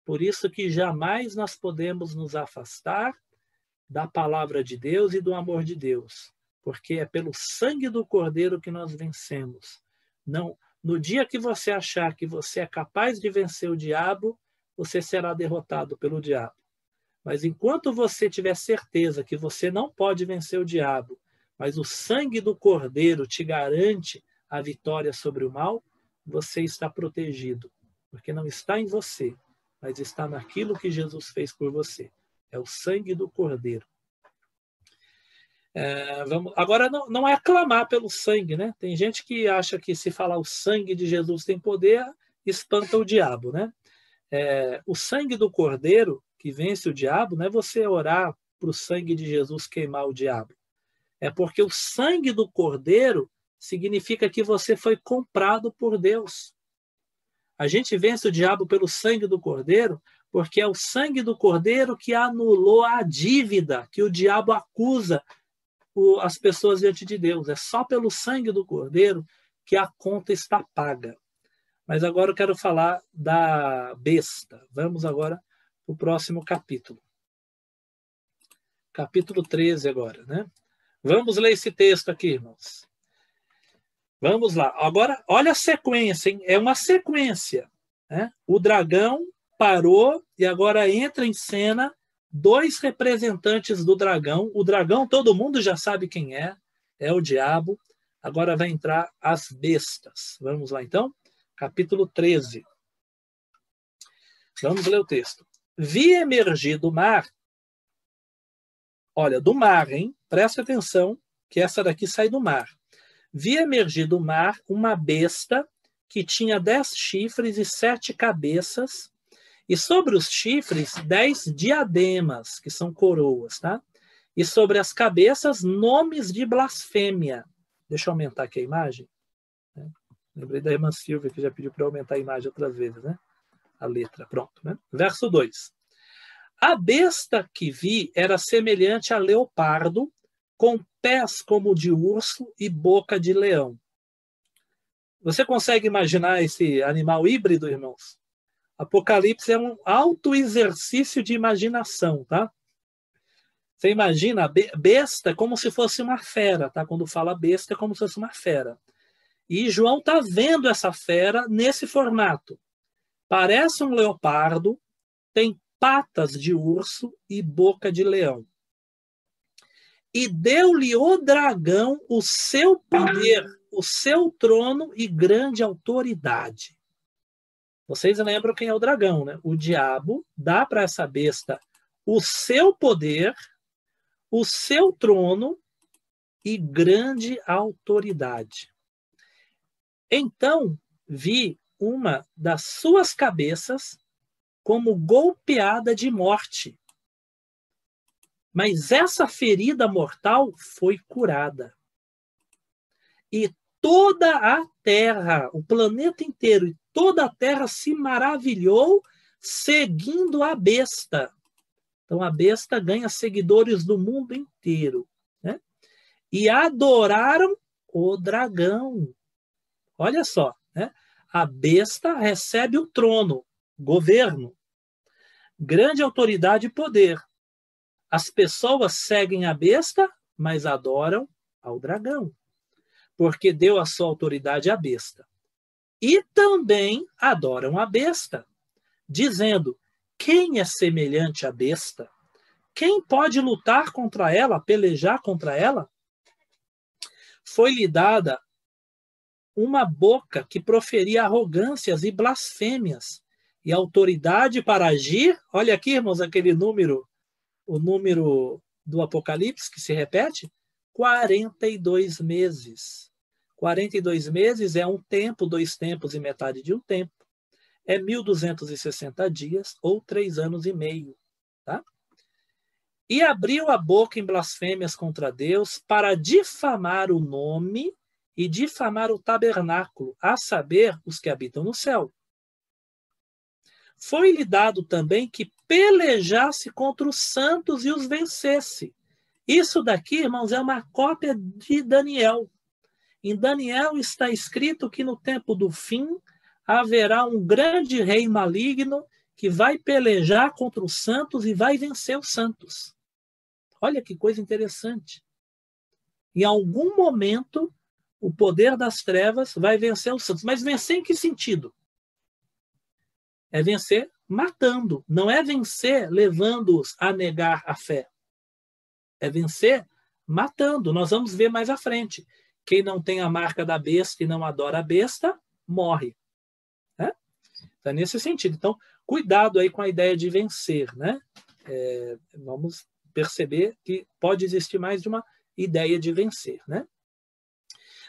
Por isso que jamais nós podemos nos afastar da palavra de Deus e do amor de Deus, porque é pelo sangue do Cordeiro que nós vencemos. Não, no dia que você achar que você é capaz de vencer o diabo, você será derrotado pelo diabo. Mas enquanto você tiver certeza que você não pode vencer o diabo, mas o sangue do Cordeiro te garante a vitória sobre o mal, você está protegido, porque não está em você, mas está naquilo que Jesus fez por você. É o sangue do Cordeiro. Agora, não é clamar pelo sangue, né? Tem gente que acha que se falar o sangue de Jesus tem poder, espanta o diabo, né? O sangue do Cordeiro, que vence o diabo, não é você orar para o sangue de Jesus queimar o diabo. É porque o sangue do Cordeiro significa que você foi comprado por Deus. A gente vence o diabo pelo sangue do Cordeiro, porque é o sangue do Cordeiro que anulou a dívida que o diabo acusa as pessoas diante de Deus. É só pelo sangue do Cordeiro que a conta está paga. Mas agora eu quero falar da besta. Vamos agora para o próximo capítulo. Capítulo 13 agora, né? Vamos ler esse texto aqui, irmãos. Vamos lá. Agora, olha a sequência, hein? É uma sequência, né? O dragão parou e agora entra em cena 2 representantes do dragão. O dragão, todo mundo já sabe quem é o diabo. Agora vai entrar as bestas. Vamos lá, então? Capítulo 13. Vamos ler o texto. Vi emergir do mar. Olha, do mar, hein? Presta atenção que essa daqui sai do mar. Vi emergir do mar uma besta que tinha 10 chifres e 7 cabeças, e sobre os chifres 10 diademas, que são coroas, tá? E sobre as cabeças nomes de blasfêmia. Deixa eu aumentar aqui a imagem. Lembrei da irmã Silvia, que já pediu para aumentar a imagem outras vezes, né? A letra, pronto. Né? Verso 2. A besta que vi era semelhante a leopardo, com pés como de urso e boca de leão. Você consegue imaginar esse animal híbrido, irmãos? Apocalipse é um alto exercício de imaginação, tá? Você imagina a besta como se fosse uma fera, tá? Quando fala besta é como se fosse uma fera. E João está vendo essa fera nesse formato. Parece um leopardo, tem patas de urso e boca de leão. E deu-lhe o dragão o seu poder, o seu trono e grande autoridade. Vocês lembram quem é o dragão, né? O diabo dá para essa besta o seu poder, o seu trono e grande autoridade. Então vi uma das suas cabeças como golpeada de morte. Mas essa ferida mortal foi curada. E toda a terra, o planeta inteiro e toda a terra se maravilhou seguindo a besta. Então a besta ganha seguidores do mundo inteiro, né? E adoraram o dragão. Olha só, né? A besta recebe o trono, governo, grande autoridade e poder. As pessoas seguem a besta, mas adoram ao dragão, porque deu a sua autoridade à besta. E também adoram a besta, dizendo: quem é semelhante à besta? Quem pode lutar contra ela, pelejar contra ela? Foi-lhe dada uma boca que proferia arrogâncias e blasfêmias, e autoridade para agir. Olha aqui, irmãos, aquele número, o número do Apocalipse que se repete: 42 meses. 42 meses é um tempo, 2 tempos e metade de um tempo. É 1.260 dias ou 3 anos e meio. Tá? E abriu a boca em blasfêmias contra Deus para difamar o nome e difamar o tabernáculo, a saber, os que habitam no céu. Foi-lhe dado também que pelejasse contra os santos e os vencesse. Isso daqui, irmãos, é uma cópia de Daniel. Em Daniel está escrito que no tempo do fim haverá um grande rei maligno que vai pelejar contra os santos e vai vencer os santos. Olha que coisa interessante. Em algum momento, o poder das trevas vai vencer os santos. Mas vencer em que sentido? É vencer matando. Não é vencer levando-os a negar a fé. É vencer matando. Nós vamos ver mais à frente. Quem não tem a marca da besta e não adora a besta, morre. Né? Então, é nesse sentido. Então, cuidado aí com a ideia de vencer. Né? Vamos perceber que pode existir mais de uma ideia de vencer. Né?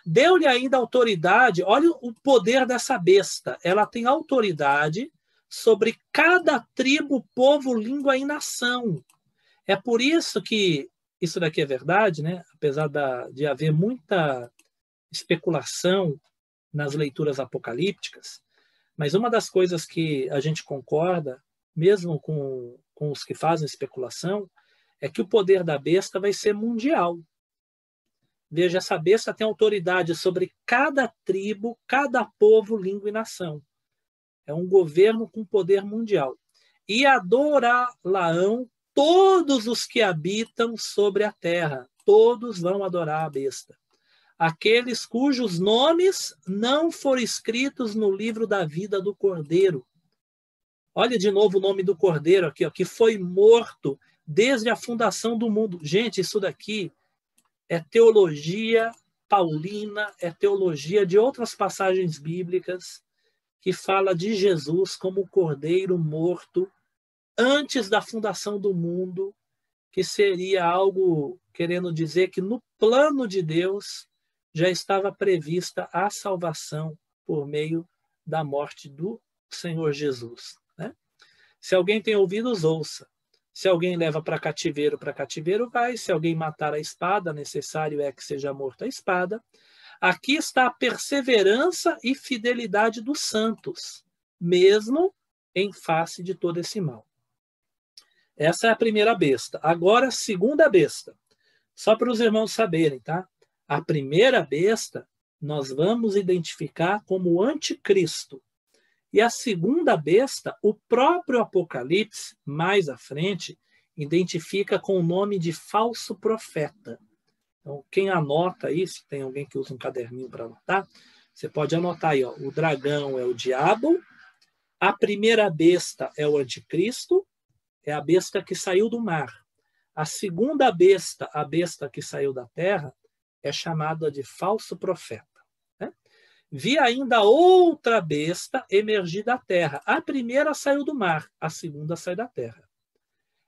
Deu-lhe ainda autoridade, olha o poder dessa besta. Ela tem autoridade sobre cada tribo, povo, língua e nação. É por isso que isso daqui é verdade, né? Apesar de haver muita especulação nas leituras apocalípticas, mas uma das coisas que a gente concorda, mesmo com os que fazem especulação, é que o poder da besta vai ser mundial. Veja, essa besta tem autoridade sobre cada tribo, cada povo, língua e nação. É um governo com poder mundial. E adorá-la-ão todos os que habitam sobre a terra. Todos vão adorar a besta. Aqueles cujos nomes não foram escritos no livro da vida do Cordeiro. Olha de novo o nome do Cordeiro aqui, ó, que foi morto desde a fundação do mundo. Gente, isso daqui é teologia paulina, é teologia de outras passagens bíblicas que fala de Jesus como o Cordeiro morto antes da fundação do mundo, que seria algo querendo dizer que no plano de Deus já estava prevista a salvação por meio da morte do Senhor Jesus. Né? Se alguém tem ouvidos, ouça. Se alguém leva para cativeiro vai. Se alguém matar a espada, necessário é que seja morta a espada. Aqui está a perseverança e fidelidade dos santos, mesmo em face de todo esse mal. Essa é a primeira besta. Agora, a segunda besta. Só para os irmãos saberem, tá? A primeira besta nós vamos identificar como o anticristo. E a segunda besta, o próprio Apocalipse, mais à frente, identifica com o nome de falso profeta. Então, quem anota aí, se tem alguém que usa um caderninho para anotar, você pode anotar aí, ó, o dragão é o diabo, a primeira besta é o anticristo, é a besta que saiu do mar. A segunda besta, a besta que saiu da terra, é chamada de falso profeta. Né? Vi ainda outra besta emergir da terra. A primeira saiu do mar, a segunda saiu da terra.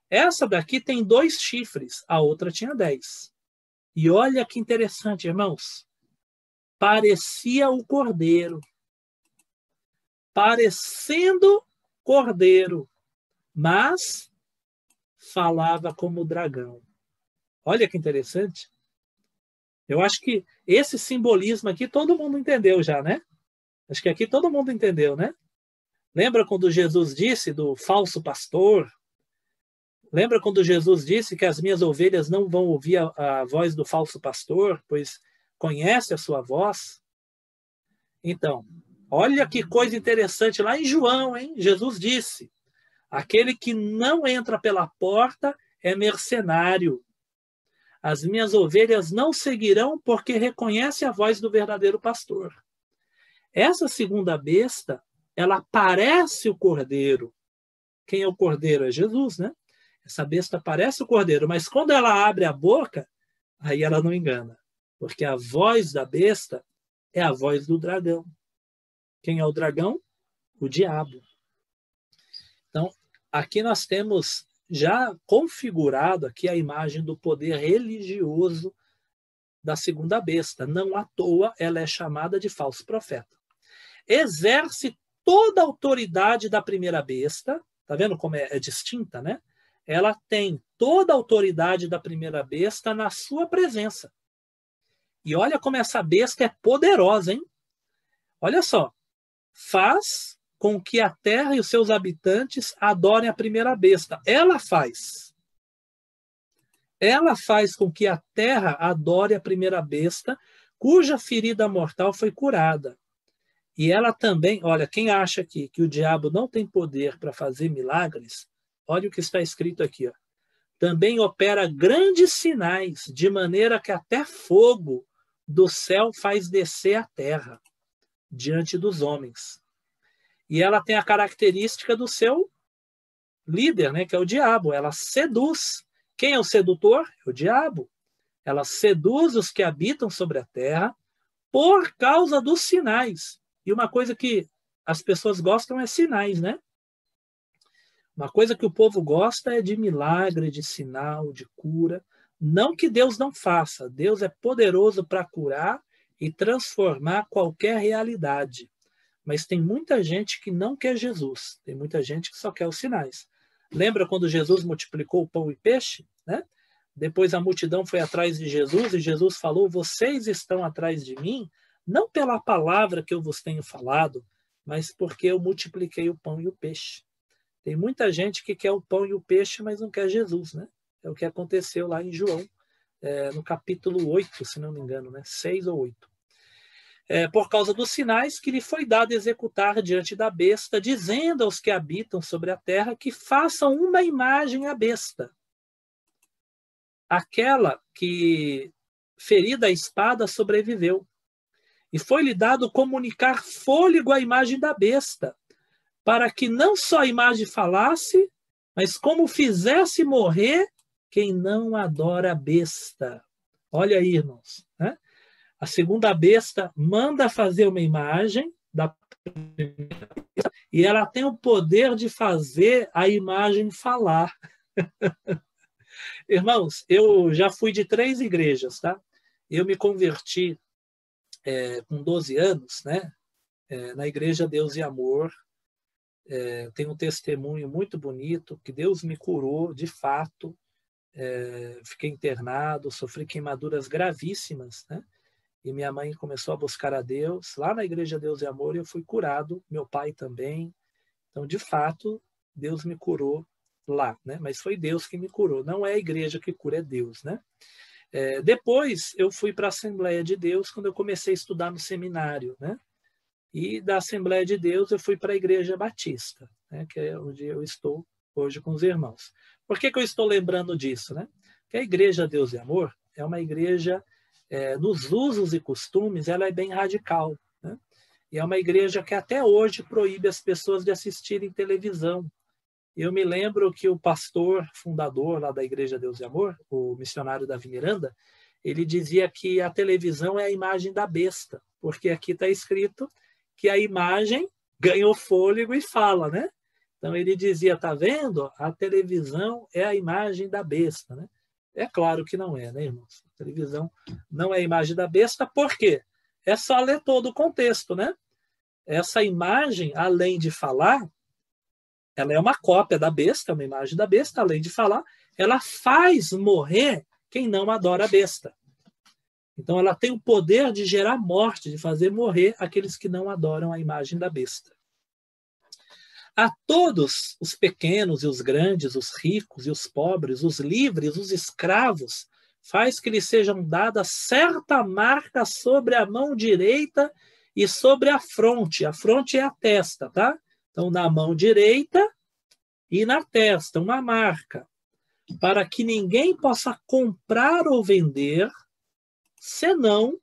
Essa daqui tem 2 chifres, a outra tinha 10. E olha que interessante, irmãos. Parecia o cordeiro. Parecendo cordeiro, mas falava como dragão. Olha que interessante. Eu acho que esse simbolismo aqui todo mundo entendeu já, né? Acho que aqui todo mundo entendeu, né? Lembra quando Jesus disse do falso pastor? Lembra quando Jesus disse que as minhas ovelhas não vão ouvir a voz do falso pastor, pois conhece a sua voz. Então, olha que coisa interessante lá em João, hein? Jesus disse: aquele que não entra pela porta é mercenário. As minhas ovelhas não seguirão porque reconhece a voz do verdadeiro pastor. Essa segunda besta, ela parece o cordeiro. Quem é o cordeiro? É Jesus, né? Essa besta parece o cordeiro, mas quando ela abre a boca, aí ela não engana. Porque a voz da besta é a voz do dragão. Quem é o dragão? O diabo. Então, aqui nós temos já configurado aqui a imagem do poder religioso da segunda besta. Não à toa ela é chamada de falso profeta. Exerce toda a autoridade da primeira besta. Tá vendo como é distinta, né? Ela tem toda a autoridade da primeira besta na sua presença. E olha como essa besta é poderosa, hein? Olha só. Faz com que a terra e os seus habitantes adorem a primeira besta. Ela faz. Ela faz com que a terra adore a primeira besta, cuja ferida mortal foi curada. E ela também, olha, quem acha aqui que o diabo não tem poder para fazer milagres, olha o que está escrito aqui, ó. Também opera grandes sinais, de maneira que até fogo do céu faz descer a terra diante dos homens. E ela tem a característica do seu líder, né, que é o diabo. Ela seduz. Quem é o sedutor? É o diabo. Ela seduz os que habitam sobre a terra por causa dos sinais. E uma coisa que as pessoas gostam é sinais, né? Uma coisa que o povo gosta é de milagre, de sinal, de cura. Não que Deus não faça. Deus é poderoso para curar e transformar qualquer realidade. Mas tem muita gente que não quer Jesus. Tem muita gente que só quer os sinais. Lembra quando Jesus multiplicou o pão e peixe, né? Depois a multidão foi atrás de Jesus e Jesus falou: vocês estão atrás de mim, não pela palavra que eu vos tenho falado, mas porque eu multipliquei o pão e o peixe. Tem muita gente que quer o pão e o peixe, mas não quer Jesus, né? É o que aconteceu lá em João, no capítulo 8, se não me engano, né? 6 ou 8. Por causa dos sinais que lhe foi dado executar diante da besta, dizendo aos que habitam sobre a terra que façam uma imagem à besta. Aquela que, ferida a espada, sobreviveu. E foi-lhe dado comunicar fôlego à imagem da besta, para que não só a imagem falasse, mas como fizesse morrer quem não adora a besta. Olha aí, irmãos, né? A segunda besta manda fazer uma imagem da primeira besta, e ela tem o poder de fazer a imagem falar. Irmãos, eu já fui de 3 igrejas, tá? Eu me converti com 12 anos, né? Na Igreja Deus e Amor. Tenho um testemunho muito bonito, que Deus me curou, de fato. Fiquei internado, sofri queimaduras gravíssimas, né? E minha mãe começou a buscar a Deus. Lá na Igreja Deus e Amor eu fui curado, meu pai também. Então, de fato, Deus me curou lá, né? Mas foi Deus que me curou. Não é a igreja que cura, é Deus, né? Depois eu fui para a Assembleia de Deus quando eu comecei a estudar no seminário, né? E da Assembleia de Deus eu fui para a Igreja Batista, né? Que é onde eu estou hoje com os irmãos. Por que eu estou lembrando disso, né? Porque a Igreja Deus e Amor é uma igreja, nos usos e costumes, ela é bem radical, né? E é uma igreja que até hoje proíbe as pessoas de assistirem televisão. Eu me lembro que o pastor fundador lá da Igreja Deus e Amor, o missionário Davi Miranda, ele dizia que a televisão é a imagem da besta, porque aqui está escrito que a imagem ganhou fôlego e fala, né? Então ele dizia, tá vendo? A televisão é a imagem da besta, né? É claro que não é, né, irmãos? A televisão não é a imagem da besta, por quê? É só ler todo o contexto, né? Essa imagem, além de falar, ela é uma cópia da besta, uma imagem da besta, além de falar, ela faz morrer quem não adora a besta. Então ela tem o poder de gerar morte, de fazer morrer aqueles que não adoram a imagem da besta. A todos, os pequenos e os grandes, os ricos e os pobres, os livres, os escravos, faz que lhe sejam dadas certa marca sobre a mão direita e sobre a fronte. A fronte é a testa, tá? Então, na mão direita e na testa, uma marca, para que ninguém possa comprar ou vender, senão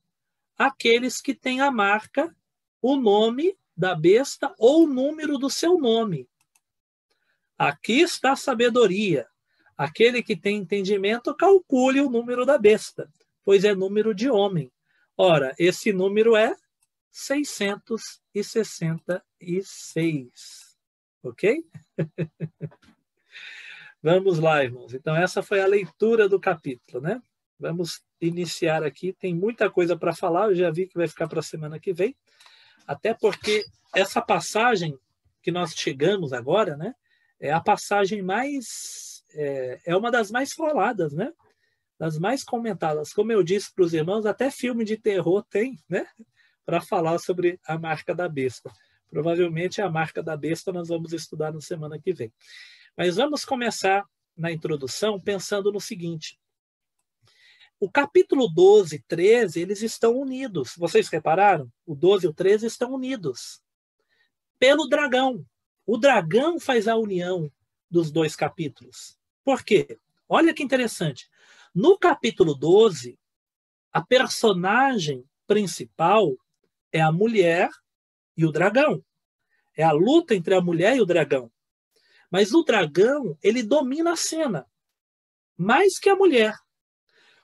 aqueles que têm a marca, o nome da besta ou o número do seu nome. Aqui está a sabedoria. Aquele que tem entendimento, calcule o número da besta, pois é número de homem. Ora, esse número é 666. Ok? Vamos lá, irmãos. Então, essa foi a leitura do capítulo, né? Vamos iniciar aqui. Tem muita coisa para falar. Eu já vi que vai ficar para a semana que vem. Até porque essa passagem que nós chegamos agora, né? É a passagem mais... É uma das mais faladas, né? Das mais comentadas. Como eu disse para os irmãos, até filme de terror tem, né? Para falar sobre a marca da besta. Provavelmente a marca da besta nós vamos estudar na semana que vem. Mas vamos começar na introdução pensando no seguinte. O capítulo 12 e 13, eles estão unidos. Vocês repararam? O 12 e o 13 estão unidos pelo dragão. O dragão faz a união dos dois capítulos. Por quê? Olha que interessante. No capítulo 12, a personagem principal é a mulher e o dragão. É a luta entre a mulher e o dragão. Mas o dragão, ele domina a cena, mais que a mulher.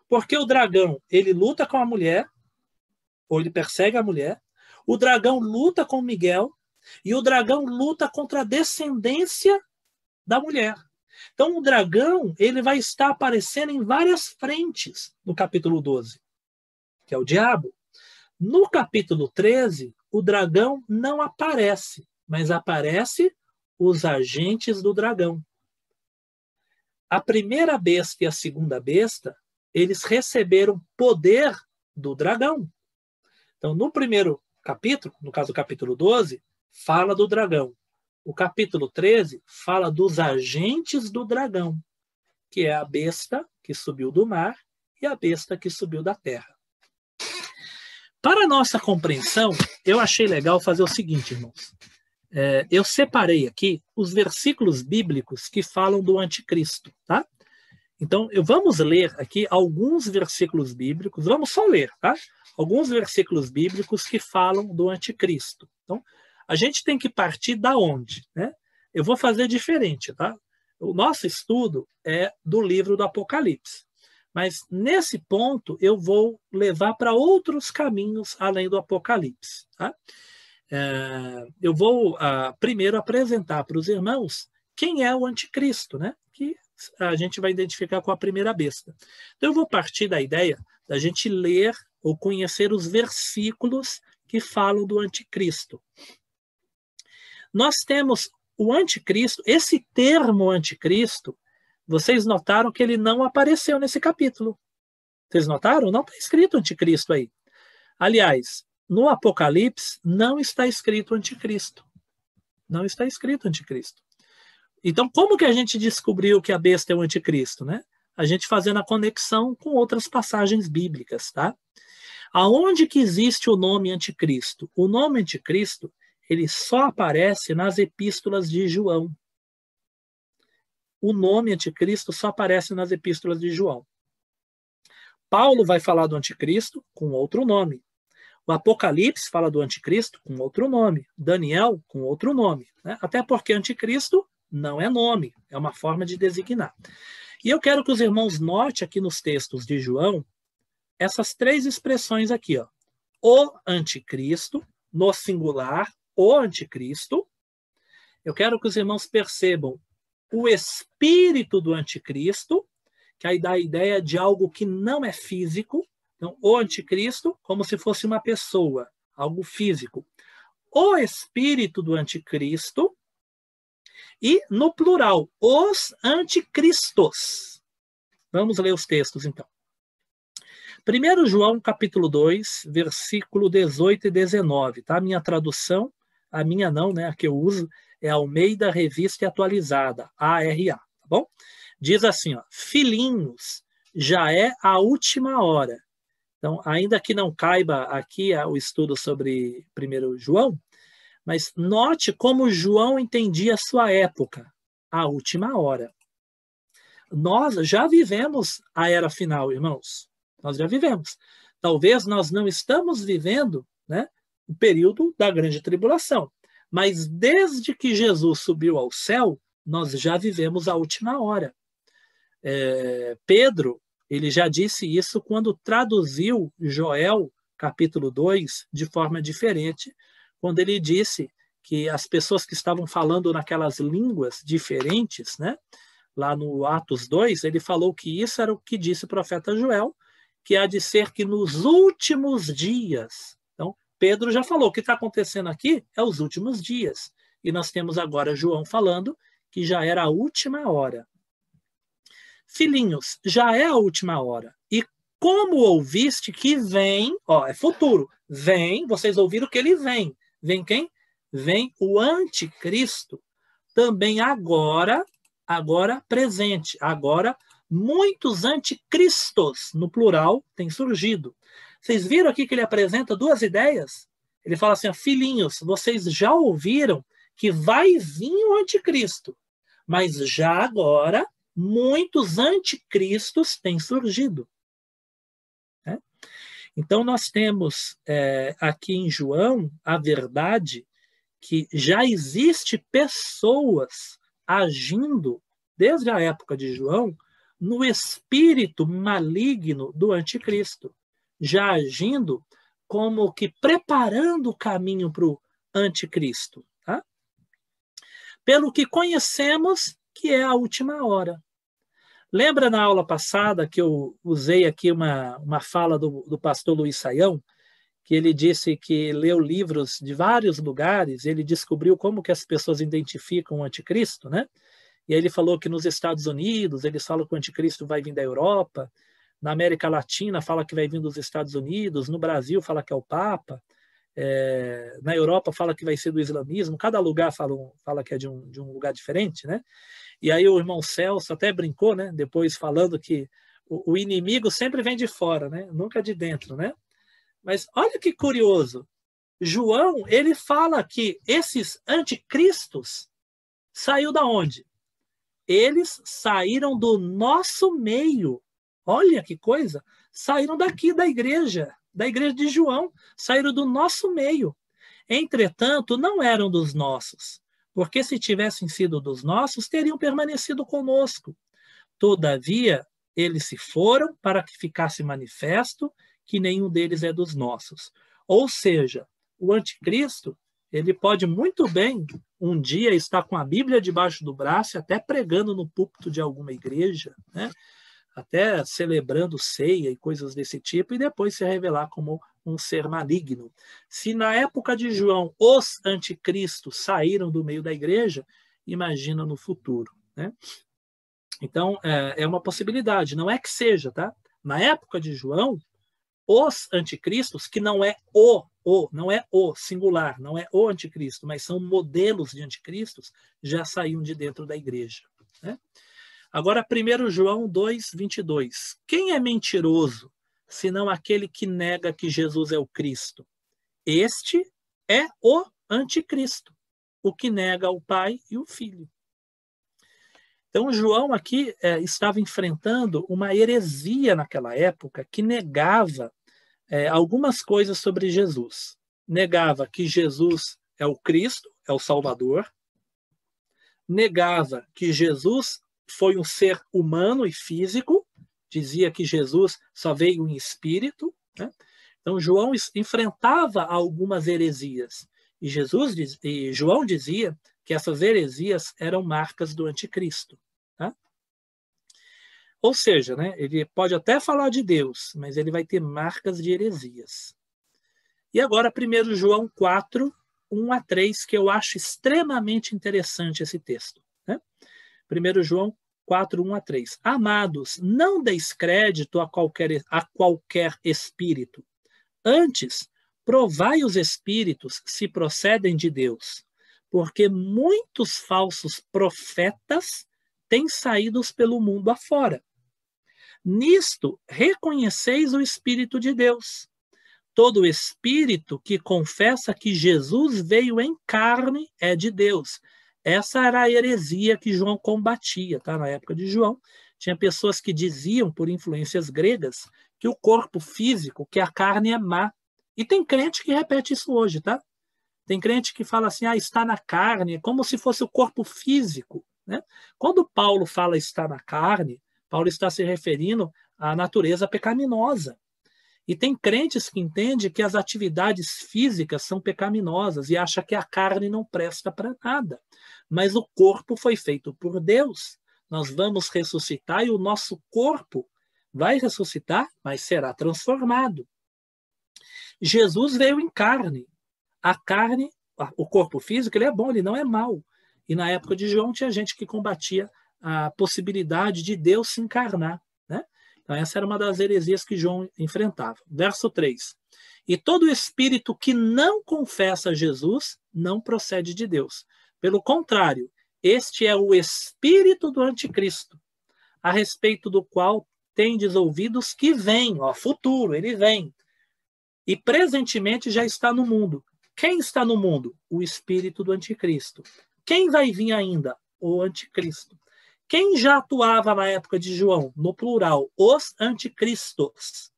Porque o dragão, ele luta com a mulher, ou ele persegue a mulher, o dragão luta com Miguel, e o dragão luta contra a descendência da mulher. Então, o dragão, ele vai estar aparecendo em várias frentes no capítulo 12, que é o diabo. No capítulo 13, o dragão não aparece, mas aparece os agentes do dragão. A primeira besta e a segunda besta, eles receberam poder do dragão. Então, no primeiro capítulo, no caso o capítulo 12, fala do dragão. O capítulo 13 fala dos agentes do dragão, que é a besta que subiu do mar e a besta que subiu da terra. Para a nossa compreensão, eu achei legal fazer o seguinte, irmãos. Eu separei aqui os versículos bíblicos que falam do anticristo, tá? Então, vamos ler aqui alguns versículos bíblicos, vamos só ler, tá? Alguns versículos bíblicos que falam do anticristo. Então, a gente tem que partir da onde, né? Eu vou fazer diferente, tá? O nosso estudo é do livro do Apocalipse. Mas, nesse ponto, eu vou levar para outros caminhos além do Apocalipse, tá? Eu vou primeiro apresentar para os irmãos quem é o anticristo, né? Que a gente vai identificar com a primeira besta. Então, eu vou partir da ideia da gente ler ou conhecer os versículos que falam do anticristo. Nós temos o anticristo, esse termo anticristo, vocês notaram que ele não apareceu nesse capítulo. Vocês notaram? Não está escrito anticristo aí. Aliás, no Apocalipse não está escrito anticristo. Não está escrito anticristo. Então, como que a gente descobriu que a besta é o anticristo, né? A gente fazendo a conexão com outras passagens bíblicas, tá? Aonde que existe o nome anticristo? O nome anticristo, ele só aparece nas epístolas de João. O nome anticristo só aparece nas epístolas de João. Paulo vai falar do anticristo com outro nome. O Apocalipse fala do anticristo com outro nome. Daniel com outro nome, né? Até porque anticristo não é nome, é uma forma de designar. E eu quero que os irmãos notem aqui nos textos de João essas três expressões aqui, ó. O anticristo, no singular, o anticristo. Eu quero que os irmãos percebam o espírito do anticristo, que aí dá a ideia de algo que não é físico. Então, o anticristo, como se fosse uma pessoa, algo físico. O espírito do anticristo e, no plural, os anticristos. Vamos ler os textos, então. 1 João, capítulo 2, versículo 18 e 19. Tá? A minha tradução, a minha não, né? A que eu uso, é Almeida Revista e Atualizada, ARA. Tá bom? Diz assim, ó, filhinhos, já é a última hora. Então, ainda que não caiba aqui o estudo sobre 1 João, mas note como João entendia a sua época, a última hora. Nós já vivemos a era final, irmãos. Nós já vivemos. Talvez nós não estamos vivendo, né, o período da grande tribulação, mas desde que Jesus subiu ao céu, nós já vivemos a última hora. Pedro, ele já disse isso quando traduziu Joel, capítulo 2, de forma diferente, quando ele disse que as pessoas que estavam falando naquelas línguas diferentes, né, lá no Atos 2, ele falou que isso era o que disse o profeta Joel, que há de ser que nos últimos dias. Então, Pedro já falou, o que está acontecendo aqui é os últimos dias. E nós temos agora João falando que já era a última hora. Filhinhos, já é a última hora. E como ouviste que vem, é futuro, vem, vocês ouviram que ele vem. Vem quem? Vem o anticristo. Também agora presente, agora muitos anticristos, no plural, têm surgido. Vocês viram aqui que ele apresenta duas ideias? Ele fala assim, filhinhos, vocês já ouviram que vai vir o anticristo, mas já agora muitos anticristos têm surgido. Então, nós temos aqui em João a verdade que já existe pessoas agindo, desde a época de João, no espírito maligno do anticristo, já agindo como que preparando o caminho para o anticristo. Tá? Pelo que conhecemos que é a última hora. Lembra na aula passada que eu usei aqui uma fala do pastor Luiz Saião, que ele disse que leu livros de vários lugares, ele descobriu como que as pessoas identificam o anticristo, né? E aí ele falou que nos Estados Unidos, eles falam que o anticristo vai vir da Europa, na América Latina fala que vai vir dos Estados Unidos, no Brasil fala que é o Papa, na Europa fala que vai ser do islamismo, cada lugar fala que é de um lugar diferente, né? E aí o irmão Celso até brincou, né? Depois falando que o inimigo sempre vem de fora, né? Nunca de dentro, né? Mas olha que curioso, João, ele fala que esses anticristos saiu da onde? Eles saíram do nosso meio. Olha que coisa! Saíram daqui da igreja de João, saíram do nosso meio. Entretanto, não eram dos nossos, porque se tivessem sido dos nossos, teriam permanecido conosco. Todavia, eles se foram para que ficasse manifesto que nenhum deles é dos nossos. Ou seja, o anticristo, ele pode muito bem um dia estar com a Bíblia debaixo do braço, até pregando no púlpito de alguma igreja, né? Até celebrando ceia e coisas desse tipo, e depois se revelar como um ser maligno. Se na época de João os anticristos saíram do meio da igreja, imagina no futuro, né? Então, é uma possibilidade, não é que seja, tá? Na época de João, os anticristos, que não é o singular, não é o anticristo, mas são modelos de anticristos, já saíam de dentro da igreja. Né? Agora, 1 João 2:22. Quem é mentiroso, senão aquele que nega que Jesus é o Cristo? Este é o anticristo, o que nega o Pai e o Filho. Então, João aqui estava enfrentando uma heresia naquela época que negava algumas coisas sobre Jesus. Negava que Jesus é o Cristo, é o Salvador. Negava que Jesus foi um ser humano e físico. Dizia que Jesus só veio em espírito. Né? Então, João enfrentava algumas heresias. E João dizia que essas heresias eram marcas do anticristo. Tá? Ou seja, né, ele pode até falar de Deus, mas ele vai ter marcas de heresias. E agora, 1 João 4, 1-3, que eu acho extremamente interessante esse texto. Né? 1 João 4, 1-3. Amados, não deis crédito a qualquer espírito. Antes, provai os espíritos se procedem de Deus, porque muitos falsos profetas têm saído pelo mundo afora. Nisto, reconheceis o Espírito de Deus. Todo espírito que confessa que Jesus veio em carne é de Deus. Essa era a heresia que João combatia, tá? Na época de João, tinha pessoas que diziam, por influências gregas, que o corpo físico, que a carne é má. E tem crente que repete isso hoje, tá? Tem crente que fala assim, está na carne, como se fosse o corpo físico, né? Quando Paulo fala está na carne, Paulo está se referindo à natureza pecaminosa. E tem crentes que entendem que as atividades físicas são pecaminosas e acham que a carne não presta para nada. Mas o corpo foi feito por Deus. Nós vamos ressuscitar e o nosso corpo vai ressuscitar, mas será transformado. Jesus veio em carne. A carne, o corpo físico, ele é bom, ele não é mau. E na época de João tinha gente que combatia a possibilidade de Deus se encarnar, né? Então essa era uma das heresias que João enfrentava. Verso 3. E todo espírito que não confessa Jesus não procede de Deus. Pelo contrário, este é o espírito do anticristo, a respeito do qual tendes ouvidos que vem, futuro, ele vem. E presentemente já está no mundo. Quem está no mundo? O espírito do anticristo. Quem vai vir ainda? O anticristo. Quem já atuava na época de João? No plural, os anticristos.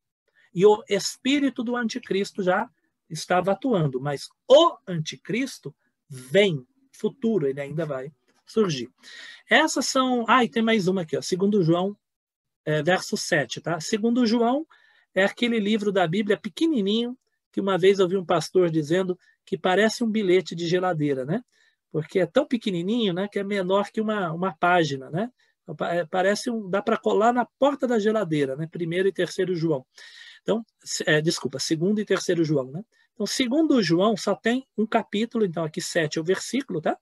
E o espírito do anticristo já estava atuando, mas o anticristo vem, futuro, ele ainda vai surgir. Essas são... e tem mais uma aqui, segundo João, verso 7, tá? Segundo João, é aquele livro da Bíblia pequenininho, que uma vez eu vi um pastor dizendo que parece um bilhete de geladeira, né? Porque é tão pequenininho, né, que é menor que uma página, né? Parece dá para colar na porta da geladeira, né? 1º e 3º João. Então, desculpa, 2º e 3º João, né? Então, 2º João só tem um capítulo, então aqui 7 é o versículo, tá?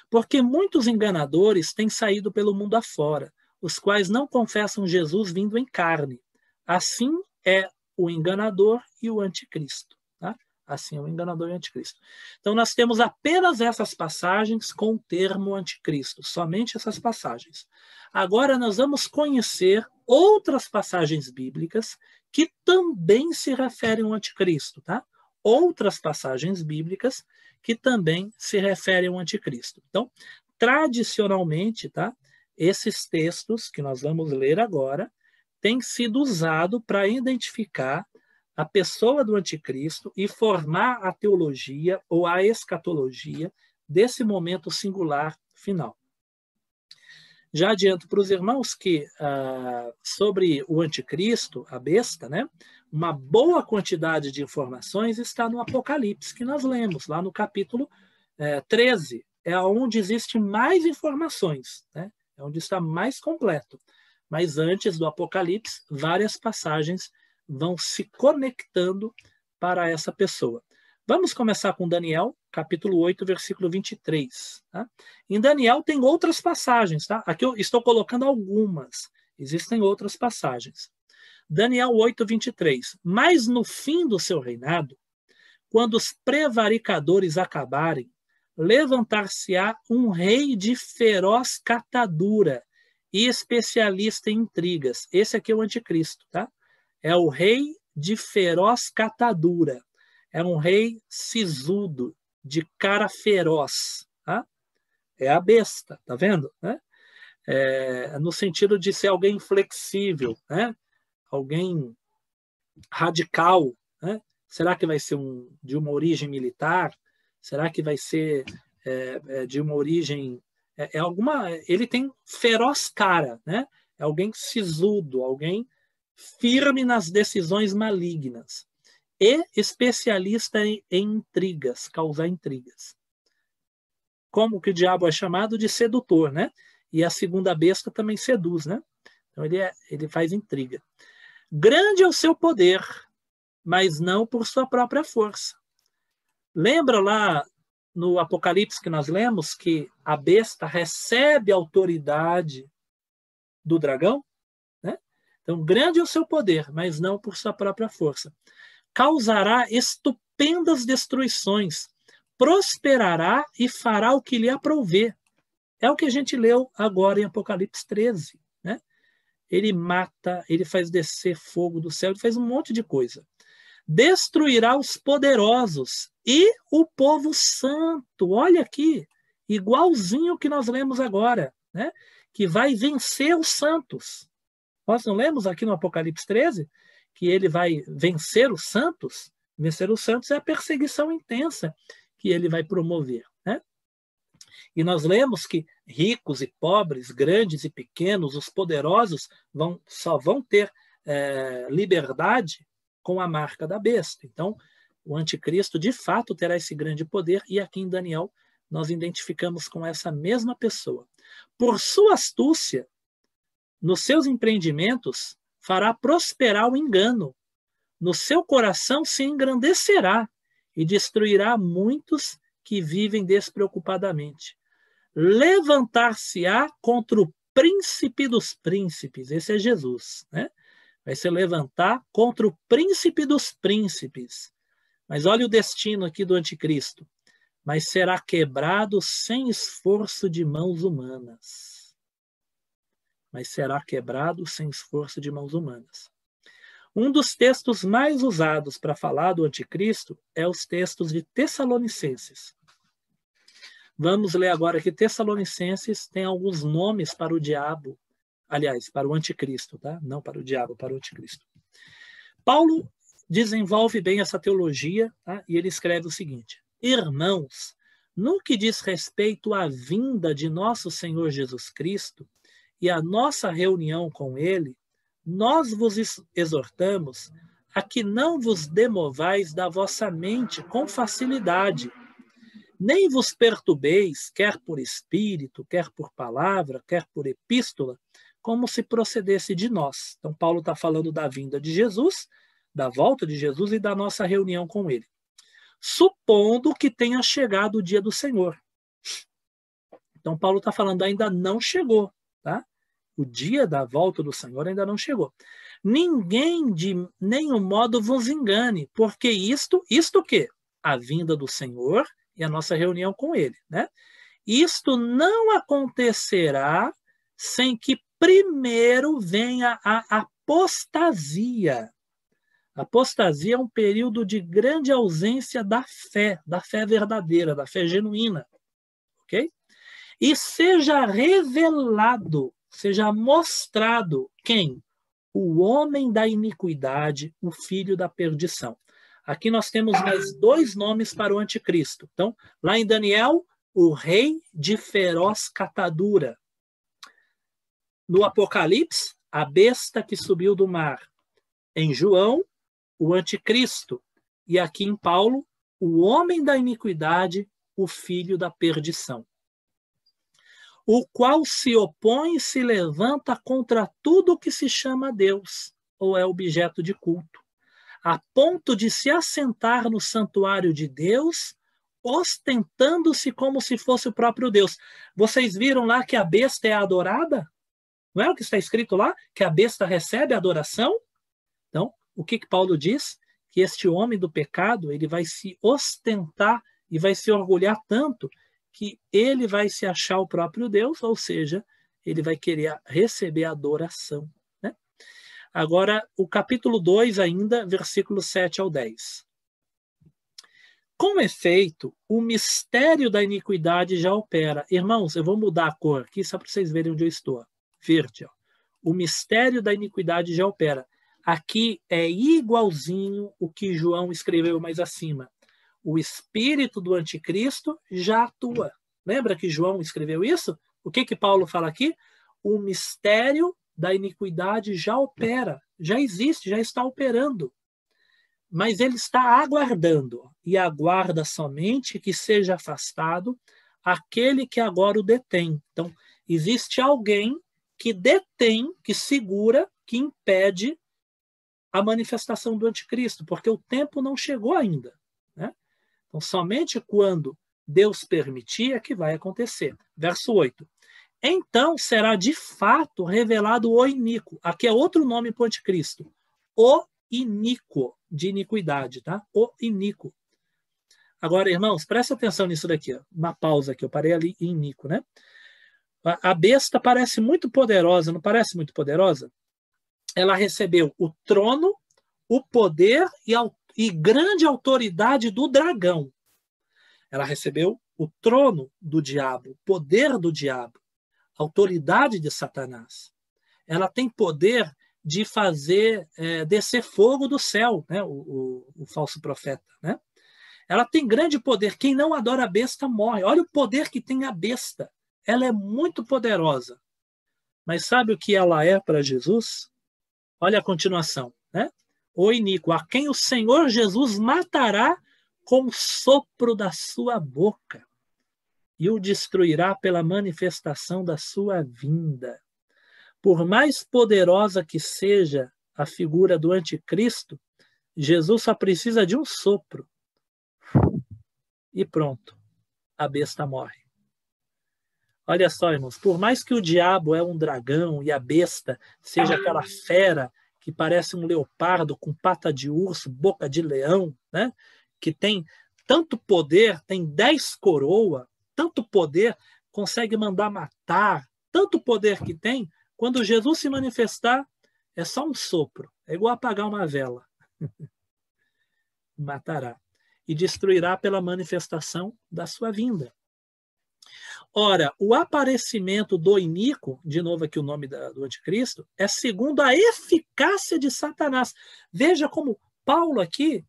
Porque muitos enganadores têm saído pelo mundo afora, os quais não confessam Jesus vindo em carne. Assim é o enganador e o anticristo. Tá? Assim é o enganador e o anticristo. Então, nós temos apenas essas passagens com o termo anticristo, somente essas passagens. Agora, nós vamos conhecer outras passagens bíblicas que também se referem ao anticristo. Tá? Outras passagens bíblicas que também se referem ao anticristo. Então, tradicionalmente, tá? Esses textos que nós vamos ler agora têm sido usados para identificar a pessoa do anticristo e formar a teologia ou a escatologia desse momento singular final. Já adianto para os irmãos que sobre o anticristo, a besta, né, uma boa quantidade de informações está no Apocalipse, que nós lemos lá no capítulo 13, é onde existe mais informações, né, é onde está mais completo. Mas antes do Apocalipse, várias passagens vão se conectando para essa pessoa. Vamos começar com Daniel, capítulo 8, versículo 23. Tá? Em Daniel tem outras passagens. Tá? Aqui eu estou colocando algumas. Existem outras passagens. Daniel 8, 23. Mas no fim do seu reinado, quando os prevaricadores acabarem, levantar-se-á um rei de feroz catadura e especialista em intrigas. Esse aqui é o anticristo. Tá? É o rei de feroz catadura. É um rei sisudo, de cara feroz. Tá? É a besta, tá vendo? Né? No sentido de ser alguém inflexível, né? Alguém radical. Né? Será que vai ser de uma origem militar? Será que vai ser de uma origem... Ele tem feroz cara, né? É alguém sisudo, alguém firme nas decisões malignas. E especialista em intrigas, causar intrigas. Como que o diabo é chamado de sedutor, né? E a segunda besta também seduz, né? Então ele faz intriga. Grande é o seu poder, mas não por sua própria força. Lembra lá no Apocalipse que nós lemos que a besta recebe a autoridade do dragão? Né? Então, grande é o seu poder, mas não por sua própria força. Causará estupendas destruições, prosperará e fará o que lhe aprouver. É o que a gente leu agora em Apocalipse 13. Né? ele mata, ele faz descer fogo do céu, ele faz um monte de coisa. Destruirá os poderosos e o povo santo. Olha aqui, igualzinho que nós lemos agora, né? Que vai vencer os santos. Nós não lemos aqui no Apocalipse 13 que ele vai vencer os santos? Vencer os santos é a perseguição intensa que ele vai promover, né? E nós lemos que ricos e pobres, grandes e pequenos, os poderosos só vão ter liberdade com a marca da besta. Então, o anticristo, de fato, terá esse grande poder, e aqui em Daniel nós identificamos com essa mesma pessoa. Por sua astúcia, nos seus empreendimentos, fará prosperar o engano. No seu coração se engrandecerá e destruirá muitos que vivem despreocupadamente. Levantar-se-á contra o príncipe dos príncipes. Esse é Jesus, né? Vai se levantar contra o príncipe dos príncipes. Mas olha o destino aqui do anticristo. Mas será quebrado sem esforço de mãos humanas. Mas será quebrado sem esforço de mãos humanas. Um dos textos mais usados para falar do anticristo é os textos de Tessalonicenses. Vamos ler agora que Tessalonicenses tem alguns nomes para o diabo. Aliás, para o anticristo, tá? Não para o diabo, para o anticristo. Paulo desenvolve bem essa teologia, tá? E ele escreve o seguinte: irmãos, no que diz respeito à vinda de nosso Senhor Jesus Cristo e à nossa reunião com ele, nós vos exortamos a que não vos demovais da vossa mente com facilidade, nem vos perturbeis, quer por espírito, quer por palavra, quer por epístola, como se procedesse de nós. Então, Paulo está falando da vinda de Jesus, da volta de Jesus e da nossa reunião com ele. Supondo que tenha chegado o dia do Senhor. Então, Paulo está falando, ainda não chegou, tá? O dia da volta do Senhor ainda não chegou. Ninguém de nenhum modo vos engane, porque isto o quê? A vinda do Senhor e a nossa reunião com ele, né? Isto não acontecerá sem que primeiro venha a apostasia. A apostasia é um período de grande ausência da fé verdadeira, da fé genuína, ok? E seja revelado, seja mostrado quem? O homem da iniquidade, o filho da perdição. Aqui nós temos mais dois nomes para o anticristo. Então, lá em Daniel, o rei de feroz catadura. No Apocalipse, a besta que subiu do mar. Em João, o anticristo. E aqui em Paulo, o homem da iniquidade, o filho da perdição. O qual se opõe e se levanta contra tudo que se chama Deus, ou é objeto de culto, a ponto de se assentar no santuário de Deus, ostentando-se como se fosse o próprio Deus. Vocês viram lá que a besta é adorada? Não é o que está escrito lá? Que a besta recebe adoração? Então, o que Paulo diz? Que este homem do pecado, ele vai se ostentar e vai se orgulhar tanto que ele vai se achar o próprio Deus, ou seja, ele vai querer receber adoração. Né? Agora, o capítulo 2 ainda, versículos 7 ao 10. Com efeito, o mistério da iniquidade já opera. Irmãos, eu vou mudar a cor aqui só para vocês verem onde eu estou. Verde. Ó. O mistério da iniquidade já opera. Aqui é igualzinho o que João escreveu mais acima. O espírito do anticristo já atua. Lembra que João escreveu isso? O que Paulo fala aqui? O mistério da iniquidade já opera, já existe, já está operando. Mas ele está aguardando, e aguarda somente que seja afastado aquele que agora o detém. Então, existe alguém que detém, que segura, que impede a manifestação do anticristo, porque o tempo não chegou ainda. Né? Então, somente quando Deus permitir é que vai acontecer. Verso 8. Então será de fato revelado o iníquo. Aqui é outro nome para o anticristo. O iníquo, de iniquidade, tá? O iníquo. Agora, irmãos, presta atenção nisso daqui. Ó. Uma pausa aqui, eu parei ali em iníquo, né? A besta parece muito poderosa, não parece muito poderosa? Ela recebeu o trono, o poder e grande autoridade do dragão. Ela recebeu o trono do diabo, o poder do diabo, a autoridade de Satanás. Ela tem poder de fazer descer fogo do céu, né? o falso profeta. Né? Ela tem grande poder. Quem não adora a besta morre. Olha o poder que tem a besta. Ela é muito poderosa. Mas sabe o que ela é para Jesus? Olha a continuação. Né? O iníquo, a quem o Senhor Jesus matará com o sopro da sua boca e o destruirá pela manifestação da sua vinda. Por mais poderosa que seja a figura do anticristo, Jesus só precisa de um sopro. E pronto, a besta morre. Olha só, irmãos, por mais que o diabo é um dragão e a besta seja aquela fera que parece um leopardo com pata de urso, boca de leão, né? Que tem tanto poder, tem 10 coroas, tanto poder, consegue mandar matar, tanto poder que tem, quando Jesus se manifestar, é só um sopro, é igual apagar uma vela. Matará e destruirá pela manifestação da sua vinda. Ora, o aparecimento do iníquo, de novo aqui o nome do anticristo, é segundo a eficácia de Satanás. Veja como Paulo aqui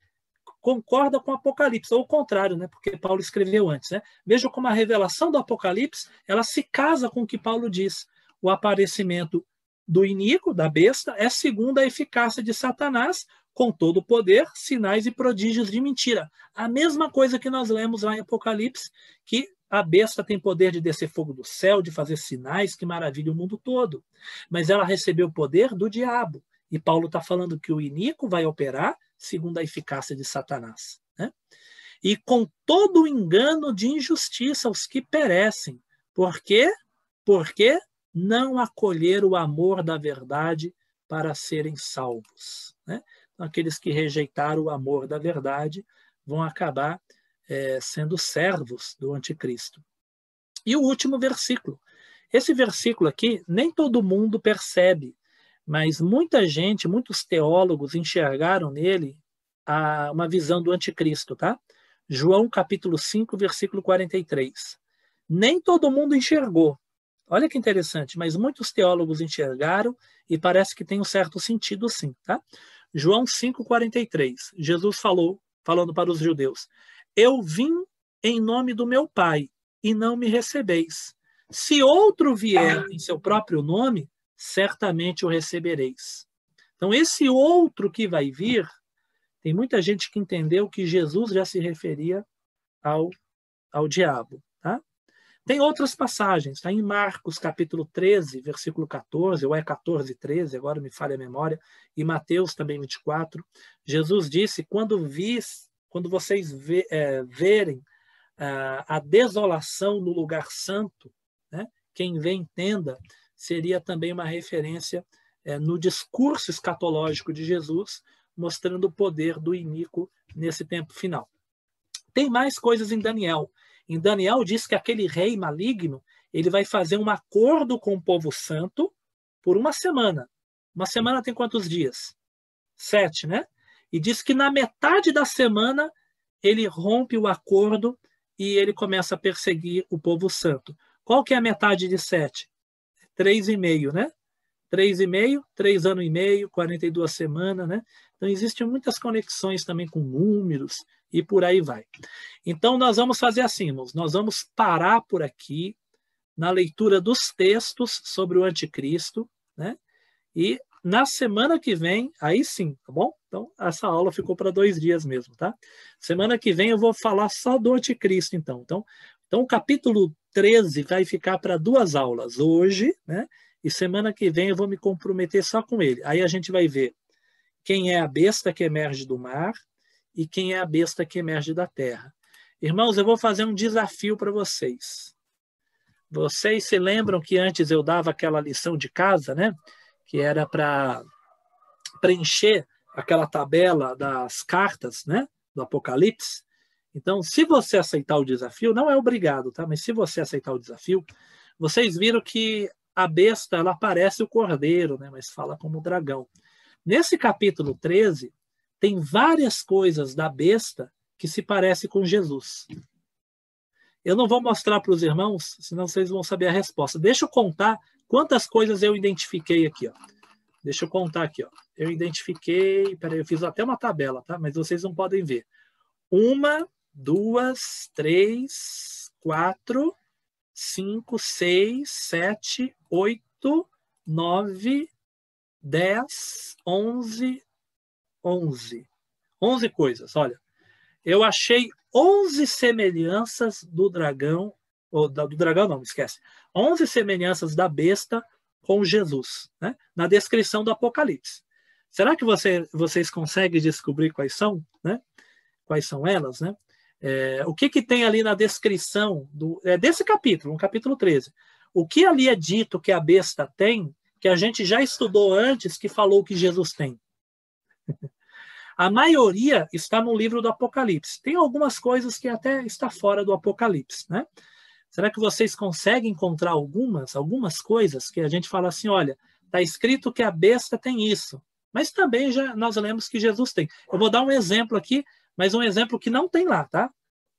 concorda com o Apocalipse, ou o contrário, né? Porque Paulo escreveu antes. Né? Veja como a revelação do Apocalipse ela se casa com o que Paulo diz. O aparecimento do iníquo, da besta, é segundo a eficácia de Satanás, com todo o poder, sinais e prodígios de mentira. A mesma coisa que nós lemos lá em Apocalipse, que a besta tem poder de descer fogo do céu, de fazer sinais que maravilham o mundo todo. Mas ela recebeu o poder do diabo. E Paulo está falando que o iníquo vai operar segundo a eficácia de Satanás. Né? E com todo o engano de injustiça aos que perecem. Por quê? Porque não acolheram o amor da verdade para serem salvos. Né? Então, aqueles que rejeitaram o amor da verdade vão acabar sendo servos do anticristo. E o último versículo. Esse versículo aqui, nem todo mundo percebe, mas muita gente, muitos teólogos enxergaram nele uma visão do anticristo, tá? João capítulo 5, versículo 43. Nem todo mundo enxergou. Olha que interessante, mas muitos teólogos enxergaram e parece que tem um certo sentido sim, tá? João 5, 43. Jesus falando para os judeus: eu vim em nome do meu Pai e não me recebeis. Se outro vier em seu próprio nome, certamente o recebereis. Então, esse outro que vai vir, tem muita gente que entendeu que Jesus já se referia ao diabo. Tá? Tem outras passagens, tá? Em Marcos, capítulo 13, versículo 14, ou é 14, 13, agora me falha a memória, e Mateus também 24, Jesus disse, quando vocês verem a desolação no lugar santo, né? Quem vê entenda, seria também uma referência no discurso escatológico de Jesus, mostrando o poder do iníquo nesse tempo final. Tem mais coisas em Daniel. Em Daniel diz que aquele rei maligno, ele vai fazer um acordo com o povo santo por uma semana. Uma semana tem quantos dias? 7, né? E diz que na metade da semana ele rompe o acordo e ele começa a perseguir o povo santo. Qual que é a metade de 7? 3,5, né? 3,5, 3 anos e meio, 42 semanas, né? Então, existem muitas conexões também com números e por aí vai. Então, nós vamos fazer assim, irmãos. Nós vamos parar por aqui na leitura dos textos sobre o anticristo, né? E na semana que vem, aí sim, tá bom? Então, essa aula ficou para 2 dias mesmo, tá? Semana que vem eu vou falar só do anticristo, então. Então o capítulo 13 vai ficar para 2 aulas hoje, né? E semana que vem eu vou me comprometer só com ele. Aí a gente vai ver quem é a besta que emerge do mar e quem é a besta que emerge da terra. Irmãos, eu vou fazer um desafio para vocês. Vocês se lembram que antes eu dava aquela lição de casa, né? Que era para preencher aquela tabela das cartas, né? Do Apocalipse. Então, se você aceitar o desafio, não é obrigado, tá? Mas se você aceitar o desafio, Vocês viram que a besta, ela parece o cordeiro, né? Mas fala como o dragão. Nesse capítulo 13, tem várias coisas da besta que se parecem com Jesus. Eu não vou mostrar para os irmãos, senão vocês vão saber a resposta. Deixa eu contar quantas coisas eu identifiquei aqui, ó. Deixa eu contar aqui, ó. Eu identifiquei, peraí, eu fiz até uma tabela, tá? Mas vocês não podem ver. 1, 2, 3, 4, 5, 6, 7, 8, 9, 10, 11, 11. 11 coisas, olha. Eu achei 11 semelhanças do dragão, ou do dragão não, esquece. 11 semelhanças da besta com Jesus, né? Na descrição do Apocalipse. Será que vocês conseguem descobrir quais são, né? Quais são elas, né? O que tem ali na descrição desse capítulo, no capítulo 13? O que ali é dito que a besta tem, que a gente já estudou antes, que falou que Jesus tem? A maioria está no livro do Apocalipse. Tem algumas coisas que até está fora do Apocalipse, né? Será que vocês conseguem encontrar algumas coisas que a gente fala assim, olha, está escrito que a besta tem isso, mas também já nós lemos que Jesus tem. Eu vou dar um exemplo aqui, mas um exemplo que não tem lá, tá?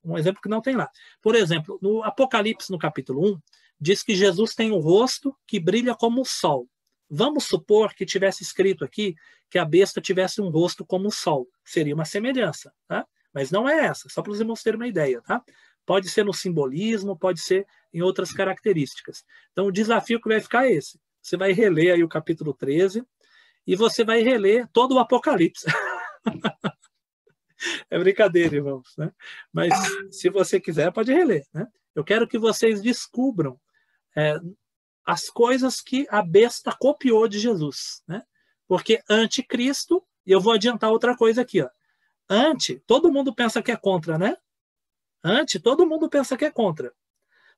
Um exemplo que não tem lá. Por exemplo, no Apocalipse, no capítulo 1, diz que Jesus tem um rosto que brilha como o sol. Vamos supor que tivesse escrito aqui que a besta tivesse um rosto como o sol. Seria uma semelhança, tá? Mas não é essa, só para os irmãos terem uma ideia, tá? Pode ser no simbolismo, pode ser em outras características. Então, o desafio que vai ficar é esse. Você vai reler aí o capítulo 13 e você vai reler todo o Apocalipse. É brincadeira, irmãos, né? Mas se você quiser, pode reler, né? Eu quero que vocês descubram as coisas que a besta copiou de Jesus, né? Porque anticristo, e eu vou adiantar outra coisa aqui, ó. Todo mundo pensa que é contra, né? Todo mundo pensa que é contra.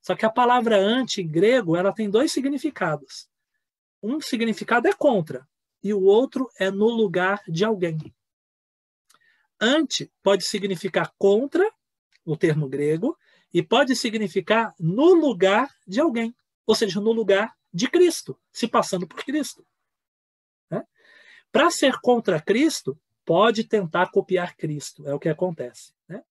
Só que a palavra anti, em grego, ela tem 2 significados. Um significado é contra, e o outro é no lugar de alguém. Anti pode significar contra, no termo grego, e pode significar no lugar de alguém. Ou seja, no lugar de Cristo, se passando por Cristo. Né? Para ser contra Cristo, pode tentar copiar Cristo, é o que acontece. Né?